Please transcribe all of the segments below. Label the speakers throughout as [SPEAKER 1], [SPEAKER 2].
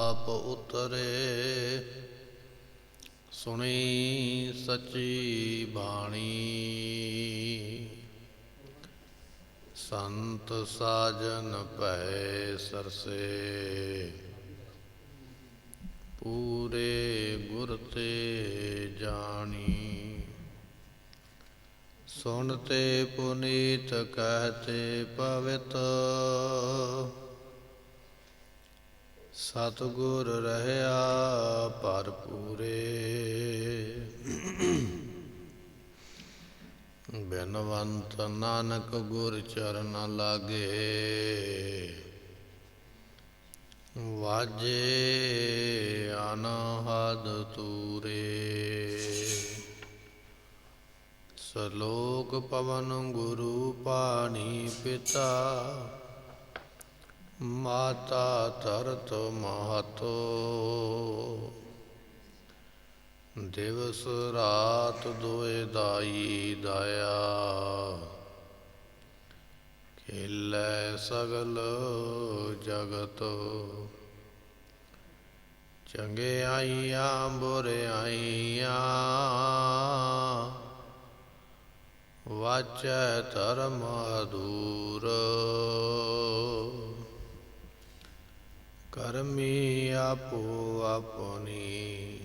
[SPEAKER 1] ਆਪ ਉਤਰੇ, ਸੁਣੀ ਸੱਚੀ ਬਾਣੀ। ਸੰਤ ਸਾਜਨ ਭੈ ਸਰਸੇ, ਪੂਰੇ ਗੁਰ ਤੇ ਜਾਣੀ। ਸੁਣਤੇ ਪੁਨੀਤ ਕਹਤੇ ਪਵਿੱਤ, ਸਤਿਗੁਰ ਰਹਿਆ ਭਰਪੂਰੇ। ਬਿਨਵੰਤ ਨਾਨਕ ਗੁਰ ਚਰਨ ਲਾਗੇ, ਵਾਜੇ ਅਨਹਦ ਤੂਰੇ। ਸਲੋਕ ਪਵਨ ਗੁਰੂ ਪਾਣੀ ਪਿਤਾ, ਮਾਤਾ ਧਰਤ ਮਹਤੋ। ਦਿਵਸ ਰਾਤ ਦੋਇ ਦਾਈ ਦਾਇਆ, ਖੇਲੇ ਸਗਲ ਜਗਤ। ਚੰਗਿਆਈਆਂ ਬੁਰਿਆਈਆਂ, ਵਾਚੈ ਧਰਮ ਅਧੂਰ। ਕਰਮੀ ਆਪੋ ਆਪਣੀ,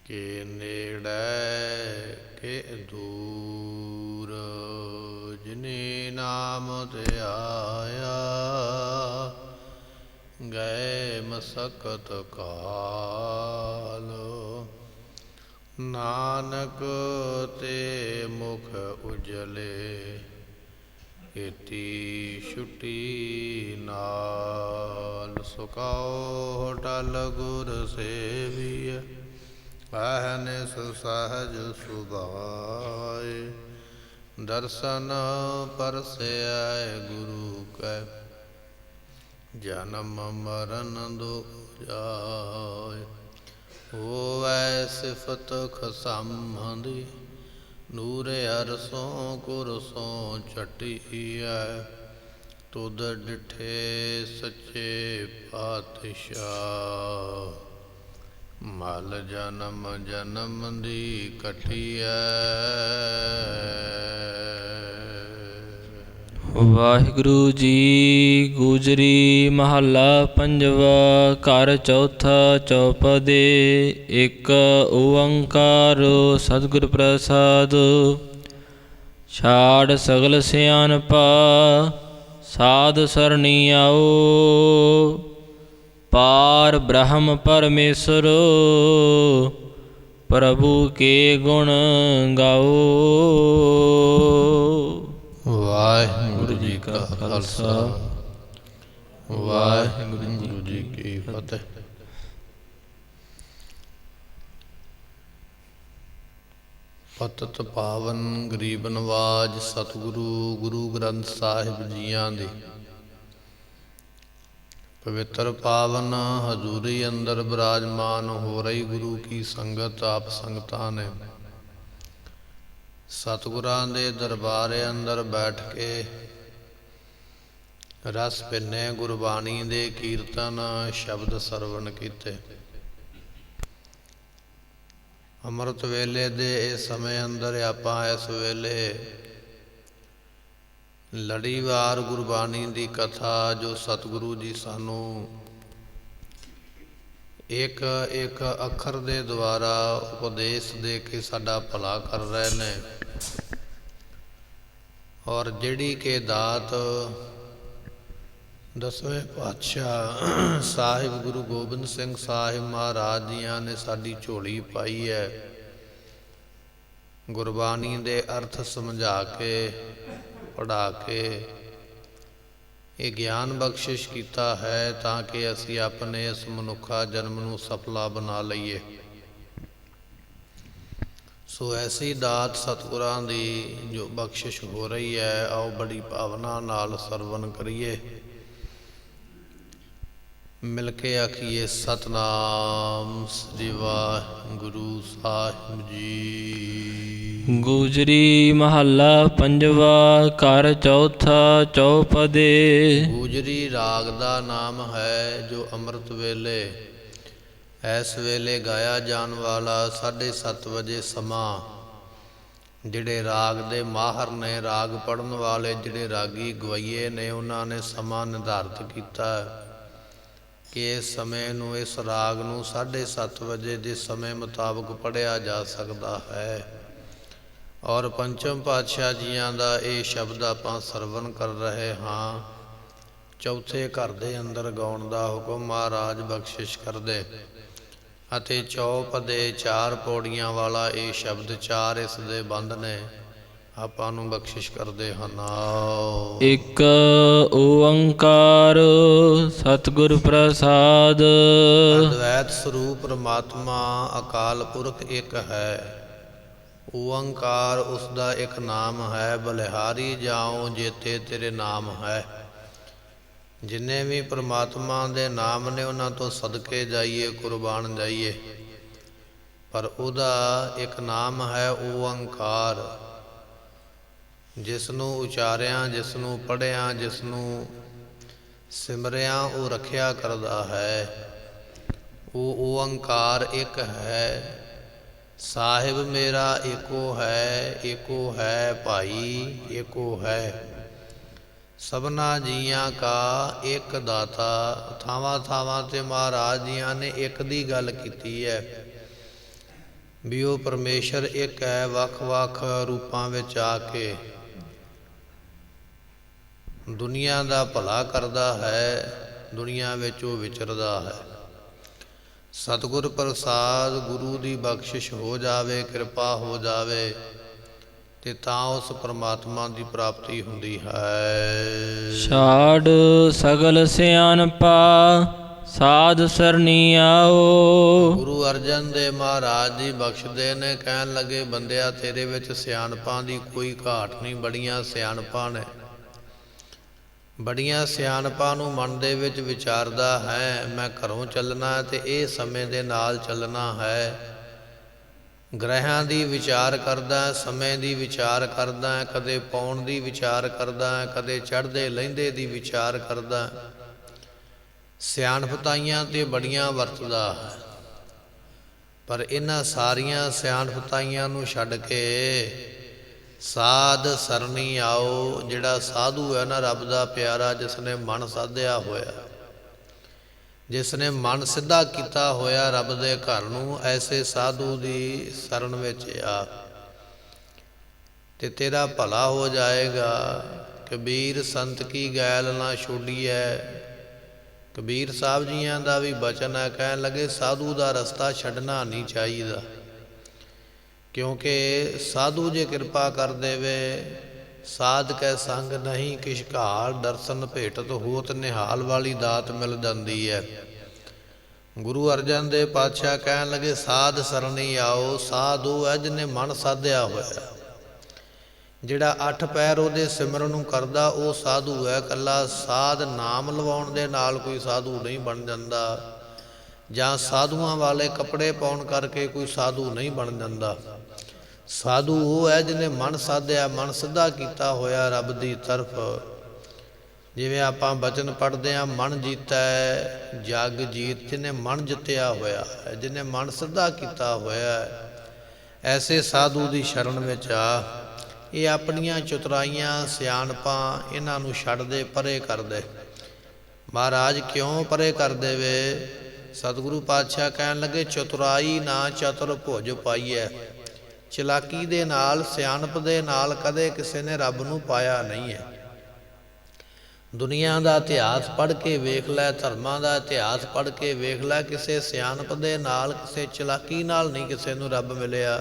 [SPEAKER 1] ਕੇ ਨੇੜੇ ਕੇ ਦੂਰ। ਜਿਨੇ ਨਾਮ ਧਿਆਇਆ, ਗਏ ਮਸਕਤ ਕਾਲ। ਨਾਨਕ ਤੇ ਮੁਖ ਉਜਲੇ, ਇਤੀ ਛੁਟੀ ਨਾਲ। ਸੁਕਾਓ ਟਲ ਗੁਰ ਸੇਵੀਐ, ਅਹਨਿਸ ਸਹਜ ਸੁਭਾਏ। ਦਰਸ਼ਨ ਪਰਸੈ ਗੁਰੂ ਕੈ, ਜਨਮ ਮਰਨ ਦੁਖ ਜਾਏ। ਹੋਵੈ ਸਿਫਤ ਖਸਮ ਦੀ, ਨੂਰੇ ਅਰਸੋਂ ਕੁਰਸੋਂ ਚਟੀਐ। ਤੁਧ ਡਿਠੇ ਸੱਚੇ ਪਾਤਸ਼ਾਹ, ਮਲ ਜਨਮ ਜਨਮ ਦੀ ਕਟੀਐ।
[SPEAKER 2] ਵਾਹਿਗੁਰੂ ਜੀ। ਗੁਜਰੀ ਮਹੱਲਾ ਪੰਜਵਾ। ਘਰ ਚੌਥਾ। ਚੌਪਦੇ। ਇੱਕ ਓੰਕਾਰ ਸਤਿਗੁਰ ਪ੍ਰਸਾਦਿ। ਛਾੜ ਸਗਲ ਸਿਆਣਪਾ, ਸਾਧ ਸਰਣੀ ਆਓ। ਪਾਰ ਬ੍ਰਹਮ ਪਰਮੇਸ਼ਰ, ਪ੍ਰਭੂ ਕੇ ਗੁਣ ਗਾਓ।
[SPEAKER 1] ਵਾਹਿਗੁਰੂ ਜੀ ਕਾ ਖਾਲਸਾ, ਵਾਹਿਗੁਰੂ ਜੀ ਕੀ ਫਤਿਹ। ਪਤਿਤ ਪਾਵਨ ਗਰੀਬ ਨਵਾਜ ਸਤਿਗੁਰੂ ਗੁਰੂ ਗ੍ਰੰਥ ਸਾਹਿਬ ਜੀਆਂ ਦੀ ਪਵਿੱਤਰ ਪਾਵਨ ਹਜ਼ੂਰੀ ਅੰਦਰ ਬਿਰਾਜਮਾਨ ਹੋ ਰਹੀ ਗੁਰੂ ਕੀ ਸੰਗਤ ਆਪ ਸੰਗਤਾਂ ਨੇ ਸਤਿਗੁਰਾਂ ਦੇ ਦਰਬਾਰੇ ਅੰਦਰ ਬੈਠ ਕੇ ਰਸ ਪਿੰਨੇ ਗੁਰਬਾਣੀ ਦੇ ਕੀਰਤਨ ਸ਼ਬਦ ਸਰਵਣ ਕੀਤੇ। ਅੰਮ੍ਰਿਤ ਵੇਲੇ ਦੇ ਇਸ ਸਮੇਂ ਅੰਦਰ ਆਪਾਂ ਇਸ ਵੇਲੇ ਲੜੀਵਾਰ ਗੁਰਬਾਣੀ ਦੀ ਕਥਾ ਜੋ ਸਤਿਗੁਰੂ ਜੀ ਸਾਨੂੰ ਇੱਕ ਇੱਕ ਅੱਖਰ ਦੇ ਦੁਆਰਾ ਉਪਦੇਸ਼ ਦੇ ਕੇ ਸਾਡਾ ਭਲਾ ਕਰ ਰਹੇ ਨੇ ਔਰ ਜਿਹੜੀ ਕਿ ਦਾਤ ਦਸਵੇਂ ਪਾਤਸ਼ਾਹ ਸਾਹਿਬ ਗੁਰੂ ਗੋਬਿੰਦ ਸਿੰਘ ਸਾਹਿਬ ਮਹਾਰਾਜ ਜੀਆਂ ਨੇ ਸਾਡੀ ਝੋਲੀ ਪਾਈ ਹੈ। ਗੁਰਬਾਣੀ ਦੇ ਅਰਥ ਸਮਝਾ ਕੇ ਪੜ੍ਹਾ ਕੇ ਇਹ ਗਿਆਨ ਬਖਸ਼ਿਸ਼ ਕੀਤਾ ਹੈ ਤਾਂ ਕਿ ਅਸੀਂ ਆਪਣੇ ਇਸ ਮਨੁੱਖਾ ਜਨਮ ਨੂੰ ਸਫਲਾ ਬਣਾ ਲਈਏ। ਸੋ ਐਸੀ ਦਾਤ ਸਤਿਗੁਰਾਂ ਦੀ ਜੋ ਬਖਸ਼ਿਸ਼ ਹੋ ਰਹੀ ਹੈ, ਆਓ ਬੜੀ ਭਾਵਨਾ ਨਾਲ ਸਰਵਣ ਕਰੀਏ। ਮਿਲ ਕੇ ਆਖੀਏ ਸਤਨਾਮ ਸ੍ਰੀ ਵਾਹਿਗੁਰੂ ਸਾਹਿਬ ਜੀ।
[SPEAKER 2] ਗੂਜਰੀ ਮਹੱਲਾ ਪੰਜਵਾ। ਘਰ ਚੌਥਾ ਚੌਪਦੇ।
[SPEAKER 1] ਗੂਜਰੀ ਰਾਗ ਦਾ ਨਾਮ ਹੈ ਜੋ ਅੰਮ੍ਰਿਤ ਵੇਲੇ ਇਸ ਵੇਲੇ ਗਾਇਆ ਜਾਣ ਵਾਲਾ 7:30 ਵਜੇ ਸਮਾਂ ਜਿਹੜੇ ਰਾਗ ਦੇ ਮਾਹਰ ਨੇ, ਰਾਗ ਪੜ੍ਹਨ ਵਾਲੇ ਜਿਹੜੇ ਰਾਗੀ ਗਵਈਏ ਨੇ, ਉਹਨਾਂ ਨੇ ਸਮਾਂ ਨਿਰਧਾਰਿਤ ਕੀਤਾ ਕਿ ਇਸ ਸਮੇਂ ਨੂੰ, ਇਸ ਰਾਗ ਨੂੰ 7:30 ਵਜੇ ਦੇ ਸਮੇਂ ਮੁਤਾਬਕ ਪੜ੍ਹਿਆ ਜਾ ਸਕਦਾ ਹੈ। ਔਰ ਪੰਚਮ ਪਾਤਸ਼ਾਹ ਜੀਆਂ ਦਾ ਇਹ ਸ਼ਬਦ ਆਪਾਂ ਸਰਵਣ ਕਰ ਰਹੇ ਹਾਂ। ਚੌਥੇ ਘਰ ਦੇ ਅੰਦਰ ਗਾਉਣ ਦਾ ਹੁਕਮ ਮਹਾਰਾਜ ਬਖਸ਼ਿਸ਼ ਕਰਦੇ ਅਤੇ ਚੌਪਦੇ 4 ਪੌੜੀਆਂ ਵਾਲਾ ਇਹ ਸ਼ਬਦ 4 ਇਸ ਦੇ ਬੰਦ ਨੇ, ਆਪਾਂ ਨੂੰ ਬਖਸ਼ਿਸ਼ ਕਰਦੇ ਹਨ।
[SPEAKER 2] ਇੱਕ ਓੰਕਾਰ ਸਤਿਗੁਰ ਪ੍ਰਸਾਦ।
[SPEAKER 1] ਅਦਵੈਤ ਸਰੂਪ ਪਰਮਾਤਮਾ ਅਕਾਲ ਪੁਰਖ ਇੱਕ ਹੈ। ਓੰਕਾਰ ਉਸ ਦਾ ਇੱਕ ਨਾਮ ਹੈ। ਬਲਿਹਾਰੀ ਜਾਉ ਜੇਤੇ ਤੇਰੇ ਨਾਮ ਹੈ। ਜਿੰਨੇ ਵੀ ਪਰਮਾਤਮਾ ਦੇ ਨਾਮ ਨੇ ਉਹਨਾਂ ਤੋਂ ਸਦਕੇ ਜਾਈਏ, ਕੁਰਬਾਨ ਜਾਈਏ, ਪਰ ਉਹਦਾ ਇੱਕ ਨਾਮ ਹੈ ਓੰਕਾਰ। ਜਿਸ ਨੂੰ ਉਚਾਰਿਆ, ਜਿਸ ਨੂੰ ਪੜ੍ਹਿਆ, ਜਿਸ ਨੂੰ ਸਿਮਰਿਆ, ਉਹ ਰੱਖਿਆ ਕਰਦਾ ਹੈ। ਉਹ ਓੰਕਾਰ ਇੱਕ ਹੈ। ਸਾਹਿਬ ਮੇਰਾ ਏਕੋ ਹੈ, ਏਕੋ ਹੈ ਭਾਈ, ਏਕੋ ਹੈ ਸਭਨਾ ਜੀਆਂ ਕਾ ਇੱਕ ਦਾਤਾ। ਥਾਵਾਂ ਥਾਵਾਂ ਤੇ ਮਹਾਰਾਜ ਜੀਆਂ ਨੇ ਇੱਕ ਦੀ ਗੱਲ ਕੀਤੀ ਹੈ ਵੀ ਉਹ ਪਰਮੇਸ਼ਰ ਇੱਕ ਹੈ, ਵੱਖ ਵੱਖ ਰੂਪਾਂ ਵਿੱਚ ਆ ਕੇ ਦੁਨੀਆ ਦਾ ਭਲਾ ਕਰਦਾ ਹੈ, ਦੁਨੀਆ ਵਿੱਚ ਉਹ ਵਿਚਰਦਾ ਹੈ। ਸਤਿਗੁਰ ਪ੍ਰਸਾਦ, ਗੁਰੂ ਦੀ ਬਖਸ਼ਿਸ਼ ਹੋ ਜਾਵੇ, ਕਿਰਪਾ ਹੋ ਜਾਵੇ ਤੇ ਤਾਂ ਉਸ ਪਰਮਾਤਮਾ ਦੀ ਪ੍ਰਾਪਤੀ ਹੁੰਦੀ ਹੈ।
[SPEAKER 2] ਛਾੜ ਸਗਲ ਸਿਆਣਪਾ ਸਾਧ ਸਰਨੀ ਆਓ।
[SPEAKER 1] ਗੁਰੂ ਅਰਜਨ ਦੇਵ ਮਹਾਰਾਜ ਜੀ ਬਖਸ਼ਦੇ ਨੇ, ਕਹਿਣ ਲੱਗੇ ਬੰਦਿਆ ਤੇਰੇ ਵਿੱਚ ਸਿਆਣਪਾਂ ਦੀ ਕੋਈ ਘਾਟ ਨਹੀਂ। ਬੜੀਆਂ ਸਿਆਣਪਾਂ ਨੇ, ਬੜੀਆਂ ਸਿਆਣਪਾਂ ਨੂੰ ਮਨ ਦੇ ਵਿੱਚ ਵਿਚਾਰਦਾ ਹੈ। ਮੈਂ ਘਰੋਂ ਚੱਲਣਾ ਤੇ ਇਹ ਸਮੇਂ ਦੇ ਨਾਲ ਚੱਲਣਾ ਹੈ। ਗ੍ਰਹਿਆਂ ਦੀ ਵਿਚਾਰ ਕਰਦਾ, ਸਮੇਂ ਦੀ ਵਿਚਾਰ ਕਰਦਾ, ਕਦੇ ਪਾਉਣ ਦੀ ਵਿਚਾਰ ਕਰਦਾ, ਕਦੇ ਚੜ੍ਹਦੇ ਲਹਿੰਦੇ ਦੀ ਵਿਚਾਰ ਕਰਦਾ। ਸਿਆਣਪਤਾਈਆਂ ਤੇ ਬੜੀਆਂ ਵਰਤਦਾ ਹੈ, ਪਰ ਇਹਨਾਂ ਸਾਰੀਆਂ ਸਿਆਣਪਤਾਈਆਂ ਨੂੰ ਛੱਡ ਕੇ ਸਾਧ ਸਰਨੀ ਆਓ। ਜਿਹੜਾ ਸਾਧੂ ਹੈ ਨਾ, ਰੱਬ ਦਾ ਪਿਆਰਾ, ਜਿਸ ਨੇ ਮਨ ਸਾਧਿਆ ਹੋਇਆ, ਜਿਸ ਨੇ ਮਨ ਸਿੱਧਾ ਕੀਤਾ ਹੋਇਆ ਰੱਬ ਦੇ ਘਰ ਨੂੰ, ਐਸੇ ਸਾਧੂ ਦੀ ਸ਼ਰਨ ਵਿੱਚ ਆ ਤੇ ਤੇਰਾ ਭਲਾ ਹੋ ਜਾਏਗਾ। ਕਬੀਰ ਸੰਤ ਕੀ ਗੈਲ ਨਾ ਛੋਡੀਐ। ਕਬੀਰ ਸਾਹਿਬ ਜੀਆਂ ਦਾ ਵੀ ਬਚਨ ਹੈ, ਕਹਿਣ ਲੱਗੇ ਸਾਧੂ ਦਾ ਰਸਤਾ ਛੱਡਣਾ ਨਹੀਂ ਚਾਹੀਦਾ, ਕਿਉਂਕਿ ਸਾਧੂ ਜੇ ਕਿਰਪਾ ਕਰ ਦੇਵੇ, ਸਾਧ ਕੈ ਸੰਗ ਨਹੀਂ ਕਿਛ ਘਾਲ, ਦਰਸ਼ਨ ਭੇਟਤ ਹੋਤ ਨਿਹਾਲ ਵਾਲੀ ਦਾਤ ਮਿਲ ਜਾਂਦੀ ਹੈ। ਗੁਰੂ ਅਰਜਨ ਦੇਵ ਪਾਤਸ਼ਾਹ ਕਹਿਣ ਲੱਗੇ ਸਾਧ ਸਰਣੀ ਆਓ। ਸਾਧ ਉਹ ਹੈ ਜਿਹਨੇ ਮਨ ਸਾਧਿਆ ਹੋਇਆ, ਜਿਹੜਾ 8 ਪੈਰ ਉਹਦੇ ਸਿਮਰਨ ਨੂੰ ਕਰਦਾ, ਉਹ ਸਾਧੂ ਹੈ। ਇਕੱਲਾ ਸਾਧ ਨਾਮ ਲਵਾਉਣ ਦੇ ਨਾਲ ਕੋਈ ਸਾਧੂ ਨਹੀਂ ਬਣ ਜਾਂਦਾ, ਜਾਂ ਸਾਧੂਆਂ ਵਾਲੇ ਕੱਪੜੇ ਪਾਉਣ ਕਰਕੇ ਕੋਈ ਸਾਧੂ ਨਹੀਂ ਬਣ ਜਾਂਦਾ। ਸਾਧੂ ਉਹ ਹੈ ਜਿਹਨੇ ਮਨ ਸਾਧਿਆ, ਮਨ ਸਿੱਧਾ ਕੀਤਾ ਹੋਇਆ ਰੱਬ ਦੀ ਤਰਫ। ਜਿਵੇਂ ਆਪਾਂ ਬਚਨ ਪੜ੍ਹਦੇ ਹਾਂ, ਮਨ ਜੀਤਾ ਜਗ ਜੀਤ, ਜਿਹਨੇ ਮਨ ਜਿੱਤਿਆ ਹੋਇਆ ਹੈ, ਜਿਹਨੇ ਮਨ ਸਿੱਧਾ ਕੀਤਾ ਹੋਇਆ ਹੈ, ਐਸੇ ਸਾਧੂ ਦੀ ਸ਼ਰਨ ਵਿੱਚ ਆ। ਇਹ ਆਪਣੀਆਂ ਚਤੁਰਾਈਆਂ, ਸਿਆਣਪਾਂ, ਇਹਨਾਂ ਨੂੰ ਛੱਡ ਦੇ, ਪਰੇ ਕਰ ਦੇ। ਮਹਾਰਾਜ ਕਿਉਂ ਪਰੇ ਕਰ ਦੇਵੇ? ਸਤਿਗੁਰੂ ਪਾਤਸ਼ਾਹ ਕਹਿਣ ਲੱਗੇ ਚਤੁਰਾਈ ਨਾ ਚਤੁਰ ਭੁਜ ਪਾਈਐ। ਚਲਾਕੀ ਦੇ ਨਾਲ, ਸਿਆਣਪ ਦੇ ਨਾਲ ਕਦੇ ਕਿਸੇ ਨੇ ਰੱਬ ਨੂੰ ਪਾਇਆ ਨਹੀਂ ਹੈ। ਦੁਨੀਆ ਦਾ ਇਤਿਹਾਸ ਪੜ੍ਹ ਕੇ ਵੇਖ ਲੈ, ਧਰਮਾਂ ਦਾ ਇਤਿਹਾਸ ਪੜ੍ਹ ਕੇ ਵੇਖ ਲੈ, ਕਿਸੇ ਸਿਆਣਪ ਦੇ ਨਾਲ, ਕਿਸੇ ਚਲਾਕੀ ਨਾਲ ਨਹੀਂ ਕਿਸੇ ਨੂੰ ਰੱਬ ਮਿਲਿਆ।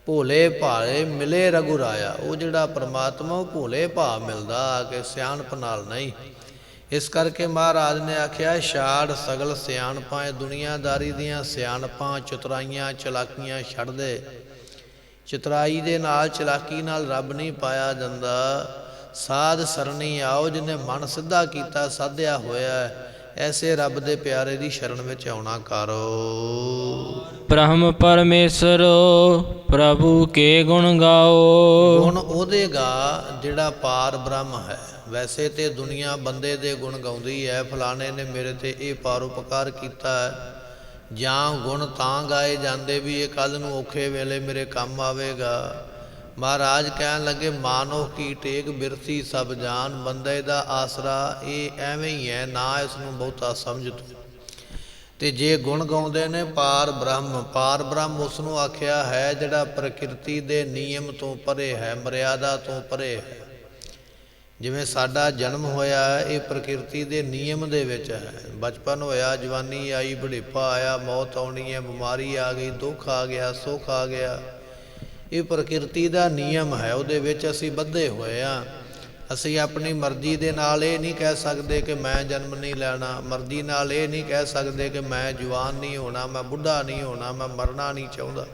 [SPEAKER 1] ਭੋਲੇ ਭਾਲੇ ਮਿਲੇ ਰਘੁਰਾਇਆ। ਉਹ ਜਿਹੜਾ ਪਰਮਾਤਮਾ ਉਹ ਭੋਲੇ ਭਾਅ ਮਿਲਦਾ ਆ ਕੇ, ਸਿਆਣਪ ਨਾਲ ਨਹੀਂ। ਇਸ ਕਰਕੇ ਮਹਾਰਾਜ ਨੇ ਆਖਿਆ ਛਾੜ ਸਗਲ ਸਿਆਣਪਾਂ। ਇਹ ਦੁਨੀਆਦਾਰੀ ਦੀਆਂ ਸਿਆਣਪਾਂ, ਚਤੁਰਾਈਆਂ, ਚਲਾਕੀਆਂ ਛੱਡ ਦੇ। ਚਤੁਰਾਈ ਦੇ ਨਾਲ, ਚਲਾਕੀ ਨਾਲ ਰੱਬ ਨਹੀਂ ਪਾਇਆ ਜਾਂਦਾ। ਸਾਧ ਸਰਣੀ ਆਓ, ਜਿਹਨੇ ਮਨ ਸਿੱਧਾ ਕੀਤਾ, ਸਾਧਿਆ ਹੋਇਆ, ਐਸੇ ਰੱਬ ਦੇ ਪਿਆਰੇ ਦੀ ਸ਼ਰਨ ਵਿੱਚ ਆਉਣਾ ਕਰੋ।
[SPEAKER 2] ਬ੍ਰਹਮ ਪਰਮੇਸ਼ਰ ਪ੍ਰਭੂ ਕੇ ਗੁਣ ਗਾਓ।
[SPEAKER 1] ਗੁਣ ਉਹਦੇ ਗਾ ਜਿਹੜਾ ਪਾਰ ਬ੍ਰਹਮ ਹੈ। ਵੈਸੇ ਤੇ ਦੁਨੀਆ ਬੰਦੇ ਦੇ ਗੁਣ ਗਾਉਂਦੀ ਹੈ, ਫਲਾਣੇ ਨੇ ਮੇਰੇ ਤੇ ਇਹ ਪਰਉਪਕਾਰ ਕੀਤਾ ਹੈ, ਜਾਂ ਗੁਣ ਤਾਂ ਗਾਏ ਜਾਂਦੇ ਵੀ ਇਹ ਕੱਲ੍ਹ ਨੂੰ ਔਖੇ ਵੇਲੇ ਮੇਰੇ ਕੰਮ ਆਵੇਗਾ। ਮਹਾਰਾਜ ਕਹਿਣ ਲੱਗੇ ਮਾਨੋ ਕੀ ਟੇਕ ਬਿਰਤੀ ਸਭ ਜਾਨ, ਬੰਦੇ ਦਾ ਆਸਰਾ ਇਹ ਐਵੇਂ ਹੀ ਹੈ, ਨਾ ਇਸ ਨੂੰ ਬਹੁਤਾ ਸਮਝ ਤੂੰ। ਤੇ ਜੇ ਗੁਣ ਗਾਉਂਦੇ ਨੇ ਪਾਰ ਬ੍ਰਹਮ ਉਸ ਨੂੰ ਆਖਿਆ ਹੈ ਜਿਹੜਾ ਪ੍ਰਕਿਰਤੀ ਦੇ ਨਿਯਮ ਤੋਂ ਪਰੇ ਹੈ, ਮਰਿਆਦਾ ਤੋਂ ਪਰੇ ਹੈ। ਜਿਵੇਂ ਸਾਡਾ ਜਨਮ ਹੋਇਆ ਹੈ, ਇਹ ਪ੍ਰਕਿਰਤੀ ਦੇ ਨਿਯਮ ਦੇ ਵਿੱਚ ਹੈ। ਬਚਪਨ ਹੋਇਆ, ਜਵਾਨੀ ਆਈ, ਬੁਢੇਪਾ ਆਇਆ, ਮੌਤ ਆਉਣੀ ਹੈ, ਬਿਮਾਰੀ ਆ ਗਈ, ਦੁੱਖ ਆ ਗਿਆ, ਸੁੱਖ ਆ ਗਿਆ। ਇਹ ਪ੍ਰਕਿਰਤੀ ਦਾ ਨਿਯਮ ਹੈ, ਉਹਦੇ ਵਿੱਚ ਅਸੀਂ ਬੱਧੇ ਹੋਏ ਹਾਂ। ਅਸੀਂ ਆਪਣੀ ਮਰਜ਼ੀ ਦੇ ਨਾਲ ਇਹ ਨਹੀਂ ਕਹਿ ਸਕਦੇ ਕਿ ਮੈਂ ਜਨਮ ਨਹੀਂ ਲੈਣਾ, ਮਰਜ਼ੀ ਨਾਲ ਇਹ ਨਹੀਂ ਕਹਿ ਸਕਦੇ ਕਿ ਮੈਂ ਜਵਾਨ ਨਹੀਂ ਹੋਣਾ, ਮੈਂ ਬੁੱਢਾ ਨਹੀਂ ਹੋਣਾ, ਮੈਂ ਮਰਨਾ ਨਹੀਂ ਚਾਹੁੰਦਾ।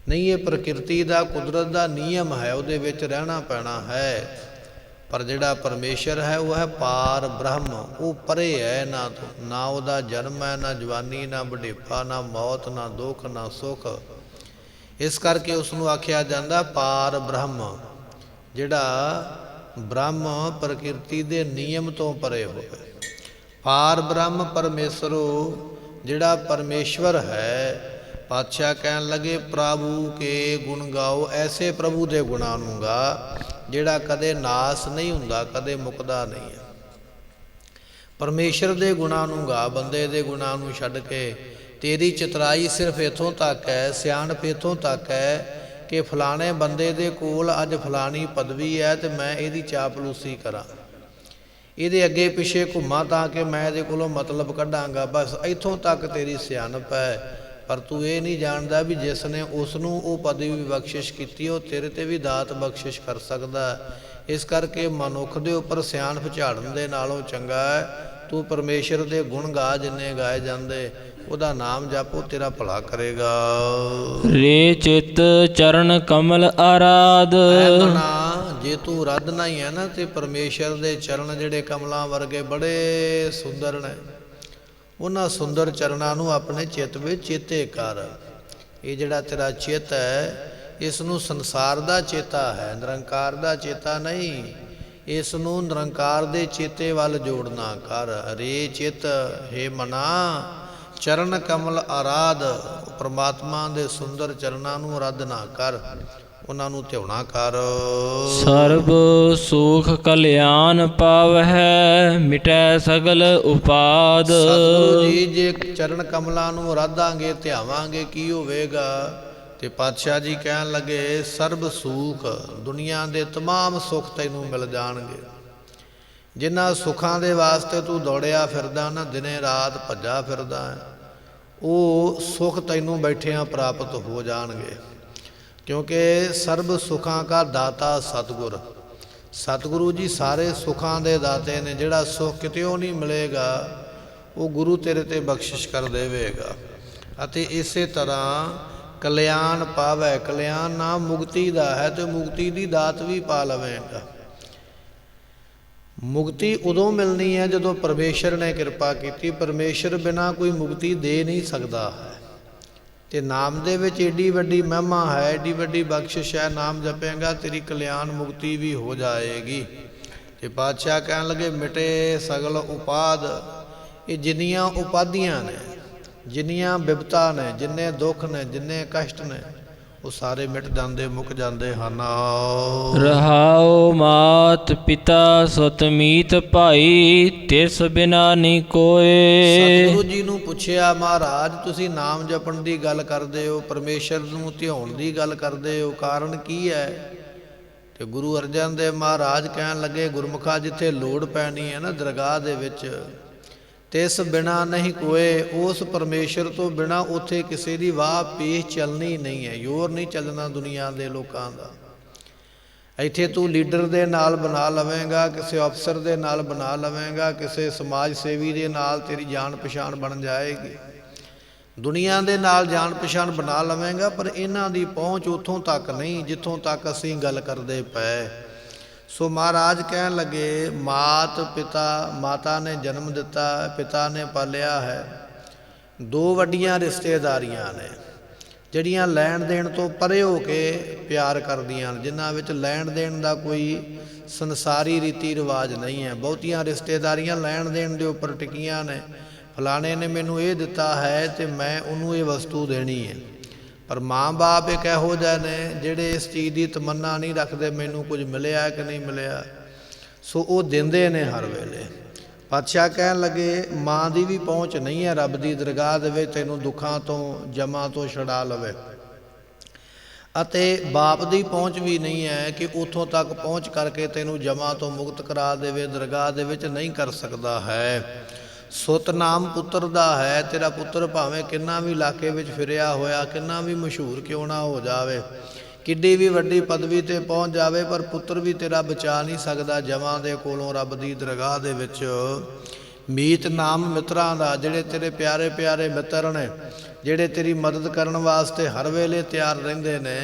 [SPEAKER 1] ਨਹੀਂ, ਇਹ ਪ੍ਰਕਿਰਤੀ ਦਾ, ਕੁਦਰਤ ਦਾ ਨਿਯਮ ਹੈ, ਉਹਦੇ ਵਿੱਚ ਰਹਿਣਾ ਪੈਣਾ ਹੈ। ਪਰ ਜਿਹੜਾ ਪਰਮੇਸ਼ਰ ਹੈ ਉਹ ਹੈ ਪਾਰ ਬ੍ਰਹਮ, ਉਹ ਪਰੇ ਹੈ ਇਹਨਾਂ ਤੋਂ। ਨਾ ਉਹਦਾ ਜਨਮ ਹੈ, ਨਾ ਜਵਾਨੀ, ਨਾ ਬੁਢੇਪਾ, ਨਾ ਮੌਤ, ਨਾ ਦੁੱਖ, ਨਾ ਸੁੱਖ। ਇਸ ਕਰਕੇ ਉਸ ਨੂੰ ਆਖਿਆ ਜਾਂਦਾ ਪਾਰ ਬ੍ਰਹਮ, ਜਿਹੜਾ ਬ੍ਰਹਮ ਪ੍ਰਕਿਰਤੀ ਦੇ ਨਿਯਮ ਤੋਂ ਪਰੇ ਹੋਵੇ। ਪਾਰ ਬ੍ਰਹਮ ਪਰਮੇਸ਼ਰੋ, ਜਿਹੜਾ ਪਰਮੇਸ਼ਵਰ ਹੈ। ਪਾਤਸ਼ਾਹ ਕਹਿਣ ਲੱਗੇ ਪ੍ਰਭੂ ਕੇ ਗੁਣ ਗਾਓ, ਐਸੇ ਪ੍ਰਭੂ ਦੇ ਗੁਣਾਂ ਨੂੰ ਗਾ ਜਿਹੜਾ ਕਦੇ ਨਾਸ ਨਹੀਂ ਹੁੰਦਾ, ਕਦੇ ਮੁੱਕਦਾ ਨਹੀਂ ਹੈ। ਪਰਮੇਸ਼ਰ ਦੇ ਗੁਣਾਂ ਨੂੰ ਗਾ, ਬੰਦੇ ਦੇ ਗੁਣਾਂ ਨੂੰ ਛੱਡ ਕੇ। ਤੇਰੀ ਚਤਰਾਈ ਸਿਰਫ ਇੱਥੋਂ ਤੱਕ ਹੈ, ਸਿਆਣਪ ਇੱਥੋਂ ਤੱਕ ਹੈ ਕਿ ਫਲਾਣੇ ਬੰਦੇ ਦੇ ਕੋਲ ਅੱਜ ਫਲਾਣੀ ਪਦਵੀ ਹੈ ਤੇ ਮੈਂ ਇਹਦੀ ਚਾਪਲੂਸੀ ਕਰਾਂ, ਇਹਦੇ ਅੱਗੇ ਪਿੱਛੇ ਘੁੰਮਾਂ ਤਾਂ ਕਿ ਮੈਂ ਇਹਦੇ ਕੋਲੋਂ ਮਤਲਬ ਕੱਢਾਂਗਾ। ਬਸ ਇੱਥੋਂ ਤੱਕ ਤੇਰੀ ਸਿਆਣਪ ਹੈ। ਪਰ ਤੂੰ ਇਹ ਨਹੀਂ ਜਾਣਦਾ ਵੀ ਜਿਸ ਨੇ ਉਸ ਨੂੰ ਉਹ ਪਦਵੀ ਬਖਸ਼ਿਸ਼ ਕੀਤੀ, ਉਹ ਤੇਰੇ ਤੇ ਵੀ ਦਾਤ ਬਖਸ਼ਿਸ਼ ਕਰ ਸਕਦਾ। ਇਸ ਕਰਕੇ ਮਨੁੱਖ ਦੇ ਉੱਪਰ ਸਿਆਣਪ ਝਾੜਨ ਦੇ ਨਾਲੋਂ ਚੰਗਾ ਹੈ ਤੂੰ ਪਰਮੇਸ਼ਰ ਦੇ ਗੁਣ ਗਾ, ਜਿੰਨੇ ਗਾਏ ਜਾਂਦੇ, ਉਹਦਾ ਨਾਮ ਜਪੋ, ਤੇਰਾ ਭਲਾ ਕਰੇਗਾ।
[SPEAKER 2] ਰੇ ਚਿਤ ਚਰਨ ਕਮਲ ਆਰਾਧ।
[SPEAKER 1] ਜੇ ਤੂੰ ਰੱਧਨਾ ਹੀ ਹੈ ਨਾ, ਤੇ ਪਰਮੇਸ਼ਰ ਦੇ ਚਰਨ ਜਿਹੜੇ ਕਮਲਾਂ ਵਰਗੇ ਬੜੇ ਸੁੰਦਰ ਨੇ, ਉਹਨਾਂ ਸੁੰਦਰ ਚਰਨਾਂ ਨੂੰ ਆਪਣੇ ਚਿੱਤ ਵਿੱਚ ਚੇਤੇ ਕਰ। ਇਹ ਜਿਹੜਾ ਤੇਰਾ ਚਿੱਤ ਹੈ, ਇਸ ਨੂੰ ਸੰਸਾਰ ਦਾ ਚੇਤਾ ਹੈ, ਨਿਰੰਕਾਰ ਦਾ ਚੇਤਾ ਨਹੀਂ। ਇਸ ਨੂੰ ਨਿਰੰਕਾਰ ਦੇ ਚੇਤੇ ਵੱਲ ਜੋੜਨਾ ਕਰ। ਰੇ ਚਿੱਤ, ਹੇ ਮਨਾ, ਚਰਨ ਕਮਲ ਆਰਾਧ, ਪ੍ਰਮਾਤਮਾ ਦੇ ਸੁੰਦਰ ਚਰਨਾਂ ਨੂੰ ਰੱਦ ਨਾ ਕਰ, ਉਹਨਾਂ ਨੂੰ ਧਿਆਉਣਾ ਕਰ।
[SPEAKER 2] ਸਰਬ ਸੁਖ ਕਲਿਆਣ ਪਾਵਹਿ, ਮਿਟੈ ਸਗਲ ਉਪਾਦ।
[SPEAKER 1] ਸਤਿਗੁਰੂ ਜੀ, ਜੇ ਚਰਨ ਕਮਲਾਂ ਨੂੰ ਰਾਧਾਂਗੇ, ਧਿਆਵਾਂਗੇ, ਕੀ ਹੋਵੇਗਾ? ਤੇ ਪਾਤਸ਼ਾਹ ਜੀ ਕਹਿਣ ਲੱਗੇ ਸਰਬ ਸੁਖ, ਦੁਨੀਆ ਦੇ ਤਮਾਮ ਸੁੱਖ ਤੈਨੂੰ ਮਿਲ ਜਾਣਗੇ। ਜਿਨ੍ਹਾਂ ਸੁੱਖਾਂ ਦੇ ਵਾਸਤੇ ਤੂੰ ਦੌੜਿਆ ਫਿਰਦਾ ਨਾ, ਦਿਨੇ ਰਾਤ ਭੱਜਾ ਫਿਰਦਾ ਹੈ, ਉਹ ਸੁੱਖ ਤੈਨੂੰ ਬੈਠਿਆਂ ਪ੍ਰਾਪਤ ਹੋ ਜਾਣਗੇ। ਕਿਉਂਕਿ ਸਰਬ ਸੁੱਖਾਂ ਕਾ ਦਾਤਾ ਸਤਿਗੁਰ, ਸਤਿਗੁਰੂ ਜੀ ਸਾਰੇ ਸੁੱਖਾਂ ਦੇ ਦਾਤੇ ਨੇ। ਜਿਹੜਾ ਸੁੱਖ ਕਿਤੇੋਂ ਨਹੀਂ ਮਿਲੇਗਾ, ਉਹ ਗੁਰੂ ਤੇਰੇ ਤੇ ਬਖਸ਼ਿਸ਼ ਕਰ ਦੇਵੇਗਾ। ਅਤੇ ਇਸੇ ਤਰ੍ਹਾਂ ਕਲਿਆਣ ਪਾਵੈ, ਕਲਿਆਣ ਨਾਮ ਮੁਕਤੀ ਦਾ ਹੈ, ਤੇ ਮੁਕਤੀ ਦੀ ਦਾਤ ਵੀ ਪਾ ਲਵੇਂਗਾ। ਮੁਕਤੀ ਉਦੋਂ ਮਿਲਣੀ ਹੈ ਜਦੋਂ ਪਰਮੇਸ਼ਰ ਨੇ ਕਿਰਪਾ ਕੀਤੀ। ਪਰਮੇਸ਼ਰ ਬਿਨਾਂ ਕੋਈ ਮੁਕਤੀ ਦੇ ਨਹੀਂ ਸਕਦਾ ਹੈ। ਤੇ ਨਾਮ ਦੇ ਵਿੱਚ ਏਡੀ ਵੱਡੀ ਮਹਿਮਾ ਹੈ, ਏਡੀ ਵੱਡੀ ਬਖਸ਼ਿਸ਼ ਹੈ। ਨਾਮ ਜਪੇਗਾ ਤੇਰੀ ਕਲਿਆਣ ਮੁਕਤੀ ਵੀ ਹੋ ਜਾਏਗੀ। ਤੇ ਪਾਤਸ਼ਾਹ ਕਹਿਣ ਲੱਗੇ ਮਿਟੇ ਸਗਲ ਉਪਾਦ। ਇਹ ਜਿੰਨੀਆਂ ਉਪਾਧੀਆਂ ਨੇ, ਜਿੰਨੀਆਂ ਬਿਪਤਾ ਨੇ, ਜਿੰਨੇ ਦੁੱਖ ਨੇ, ਜਿੰਨੇ ਕਸ਼ਟ ਨੇ, ਉਹ ਸਾਰੇ ਮਿਟ ਜਾਂਦੇ, ਮੁੱਕ ਜਾਂਦੇ ਹਨ।
[SPEAKER 2] ਰਹਾਉ ਮਾਤ ਪਿਤਾ ਸੁਤ ਮੀਤ ਭਾਈ, ਤਿਸ ਬਿਨਾ ਨਹੀਂ ਕੋਏ।
[SPEAKER 1] ਸਤਿਗੁਰੂ ਜੀ ਨੂੰ ਪੁੱਛਿਆ ਮਹਾਰਾਜ ਤੁਸੀਂ ਨਾਮ ਜਪਣ ਦੀ ਗੱਲ ਕਰਦੇ ਹੋ, ਪਰਮੇਸ਼ਰ ਨੂੰ ਧਿਆਉਣ ਦੀ ਗੱਲ ਕਰਦੇ ਹੋ, ਕਾਰਨ ਕੀ ਹੈ? ਤੇ ਗੁਰੂ ਅਰਜਨ ਦੇਵ ਮਹਾਰਾਜ ਕਹਿਣ ਲੱਗੇ ਗੁਰਮੁਖਾ, ਜਿੱਥੇ ਲੋੜ ਪੈਣੀ ਹੈ ਨਾ ਦਰਗਾਹ ਦੇ ਵਿੱਚ, ਤਿਸ ਬਿਨਾ ਨਹੀਂ ਕੋਏ, ਉਸ ਪਰਮੇਸ਼ਰ ਤੋਂ ਬਿਨਾ ਉੱਥੇ ਕਿਸੇ ਦੀ ਵਾਹ ਪੇਸ਼ ਚੱਲਣੀ ਨਹੀਂ ਹੈ। ਜ਼ੋਰ ਨਹੀਂ ਚੱਲਣਾ ਦੁਨੀਆ ਦੇ ਲੋਕਾਂ ਦਾ। ਇੱਥੇ ਤੂੰ ਲੀਡਰ ਦੇ ਨਾਲ ਬਣਾ ਲਵੇਂਗਾ, ਕਿਸੇ ਅਫਸਰ ਦੇ ਨਾਲ ਬਣਾ ਲਵੇਂਗਾ, ਕਿਸੇ ਸਮਾਜ ਸੇਵੀ ਦੇ ਨਾਲ ਤੇਰੀ ਜਾਣ ਪਛਾਣ ਬਣ ਜਾਏਗੀ। ਦੁਨੀਆ ਦੇ ਨਾਲ ਜਾਣ ਪਛਾਣ ਬਣਾ ਲਵੇਂਗਾ, ਪਰ ਇਹਨਾਂ ਦੀ ਪਹੁੰਚ ਉੱਥੋਂ ਤੱਕ ਨਹੀਂ ਜਿੱਥੋਂ ਤੱਕ ਅਸੀਂ ਗੱਲ ਕਰਦੇ ਪਏ। ਸੋ ਮਹਾਰਾਜ ਕਹਿਣ ਲੱਗੇ, ਮਾਤ ਪਿਤਾ, ਮਾਤਾ ਨੇ ਜਨਮ ਦਿੱਤਾ, ਪਿਤਾ ਨੇ ਪਾਲਿਆ ਹੈ। ਦੋ ਵੱਡੀਆਂ ਰਿਸ਼ਤੇਦਾਰੀਆਂ ਨੇ ਜਿਹੜੀਆਂ ਲੈਣ ਦੇਣ ਤੋਂ ਪਰੇ ਹੋ ਕੇ ਪਿਆਰ ਕਰਦੀਆਂ ਹਨ, ਜਿਨ੍ਹਾਂ ਵਿੱਚ ਲੈਣ ਦੇਣ ਦਾ ਕੋਈ ਸੰਸਾਰੀ ਰੀਤੀ ਰਿਵਾਜ ਨਹੀਂ ਹੈ। ਬਹੁਤੀਆਂ ਰਿਸ਼ਤੇਦਾਰੀਆਂ ਲੈਣ ਦੇਣ ਦੇ ਉੱਪਰ ਟਿਕੀਆਂ ਨੇ। ਫਲਾਣੇ ਨੇ ਮੈਨੂੰ ਇਹ ਦਿੱਤਾ ਹੈ ਤੇ ਮੈਂ ਉਹਨੂੰ ਇਹ ਵਸਤੂ ਦੇਣੀ ਹੈ। ਪਰ ਮਾਂ ਬਾਪ ਇੱਕ ਇਹੋ ਜਿਹੇ ਨੇ ਜਿਹੜੇ ਇਸ ਚੀਜ਼ ਦੀ ਤਮੰਨਾ ਨਹੀਂ ਰੱਖਦੇ ਮੈਨੂੰ ਕੁਝ ਮਿਲਿਆ ਕਿ ਨਹੀਂ ਮਿਲਿਆ, ਸੋ ਉਹ ਦਿੰਦੇ ਨੇ ਹਰ ਵੇਲੇ। ਪਾਤਸ਼ਾਹ ਕਹਿਣ ਲੱਗੇ, ਮਾਂ ਦੀ ਵੀ ਪਹੁੰਚ ਨਹੀਂ ਹੈ ਰੱਬ ਦੀ ਦਰਗਾਹ ਦੇ ਵਿੱਚ ਤੈਨੂੰ ਦੁੱਖਾਂ ਤੋਂ ਜਮਾਂ ਤੋਂ ਛੁਡਾ ਲਵੇ, ਅਤੇ ਬਾਪ ਦੀ ਪਹੁੰਚ ਵੀ ਨਹੀਂ ਹੈ ਕਿ ਉੱਥੋਂ ਤੱਕ ਪਹੁੰਚ ਕਰਕੇ ਤੈਨੂੰ ਜਮਾਂ ਤੋਂ ਮੁਕਤ ਕਰਾ ਦੇਵੇ, ਦਰਗਾਹ ਦੇ ਵਿੱਚ ਨਹੀਂ ਕਰ ਸਕਦਾ ਹੈ। ਸਤਨਾਮ ਪੁੱਤਰ ਦਾ ਹੈ। ਤੇਰਾ ਪੁੱਤਰ ਭਾਵੇਂ ਕਿੰਨਾ ਵੀ ਇਲਾਕੇ ਵਿੱਚ ਫਿਰਿਆ ਹੋਇਆ, ਕਿੰਨਾ ਵੀ ਮਸ਼ਹੂਰ ਕਿਉਂ ਨਾ ਹੋ ਜਾਵੇ, ਕਿੱਡੀ ਵੀ ਵੱਡੀ ਪਦਵੀ ਤੇ ਪਹੁੰਚ ਜਾਵੇ, ਪਰ ਪੁੱਤਰ ਵੀ ਤੇਰਾ ਬਚਾ ਨਹੀਂ ਸਕਦਾ ਜਮਾਂ ਦੇ ਕੋਲੋਂ ਰੱਬ ਦੀ ਦਰਗਾਹ ਦੇ ਵਿੱਚ। ਮੀਤ ਨਾਮ ਮਿੱਤਰਾਂ ਦਾ, ਜਿਹੜੇ ਤੇਰੇ ਪਿਆਰੇ ਪਿਆਰੇ ਮਿੱਤਰ ਨੇ, ਜਿਹੜੇ ਤੇਰੀ ਮਦਦ ਕਰਨ ਵਾਸਤੇ ਹਰ ਵੇਲੇ ਤਿਆਰ ਰਹਿੰਦੇ ਨੇ,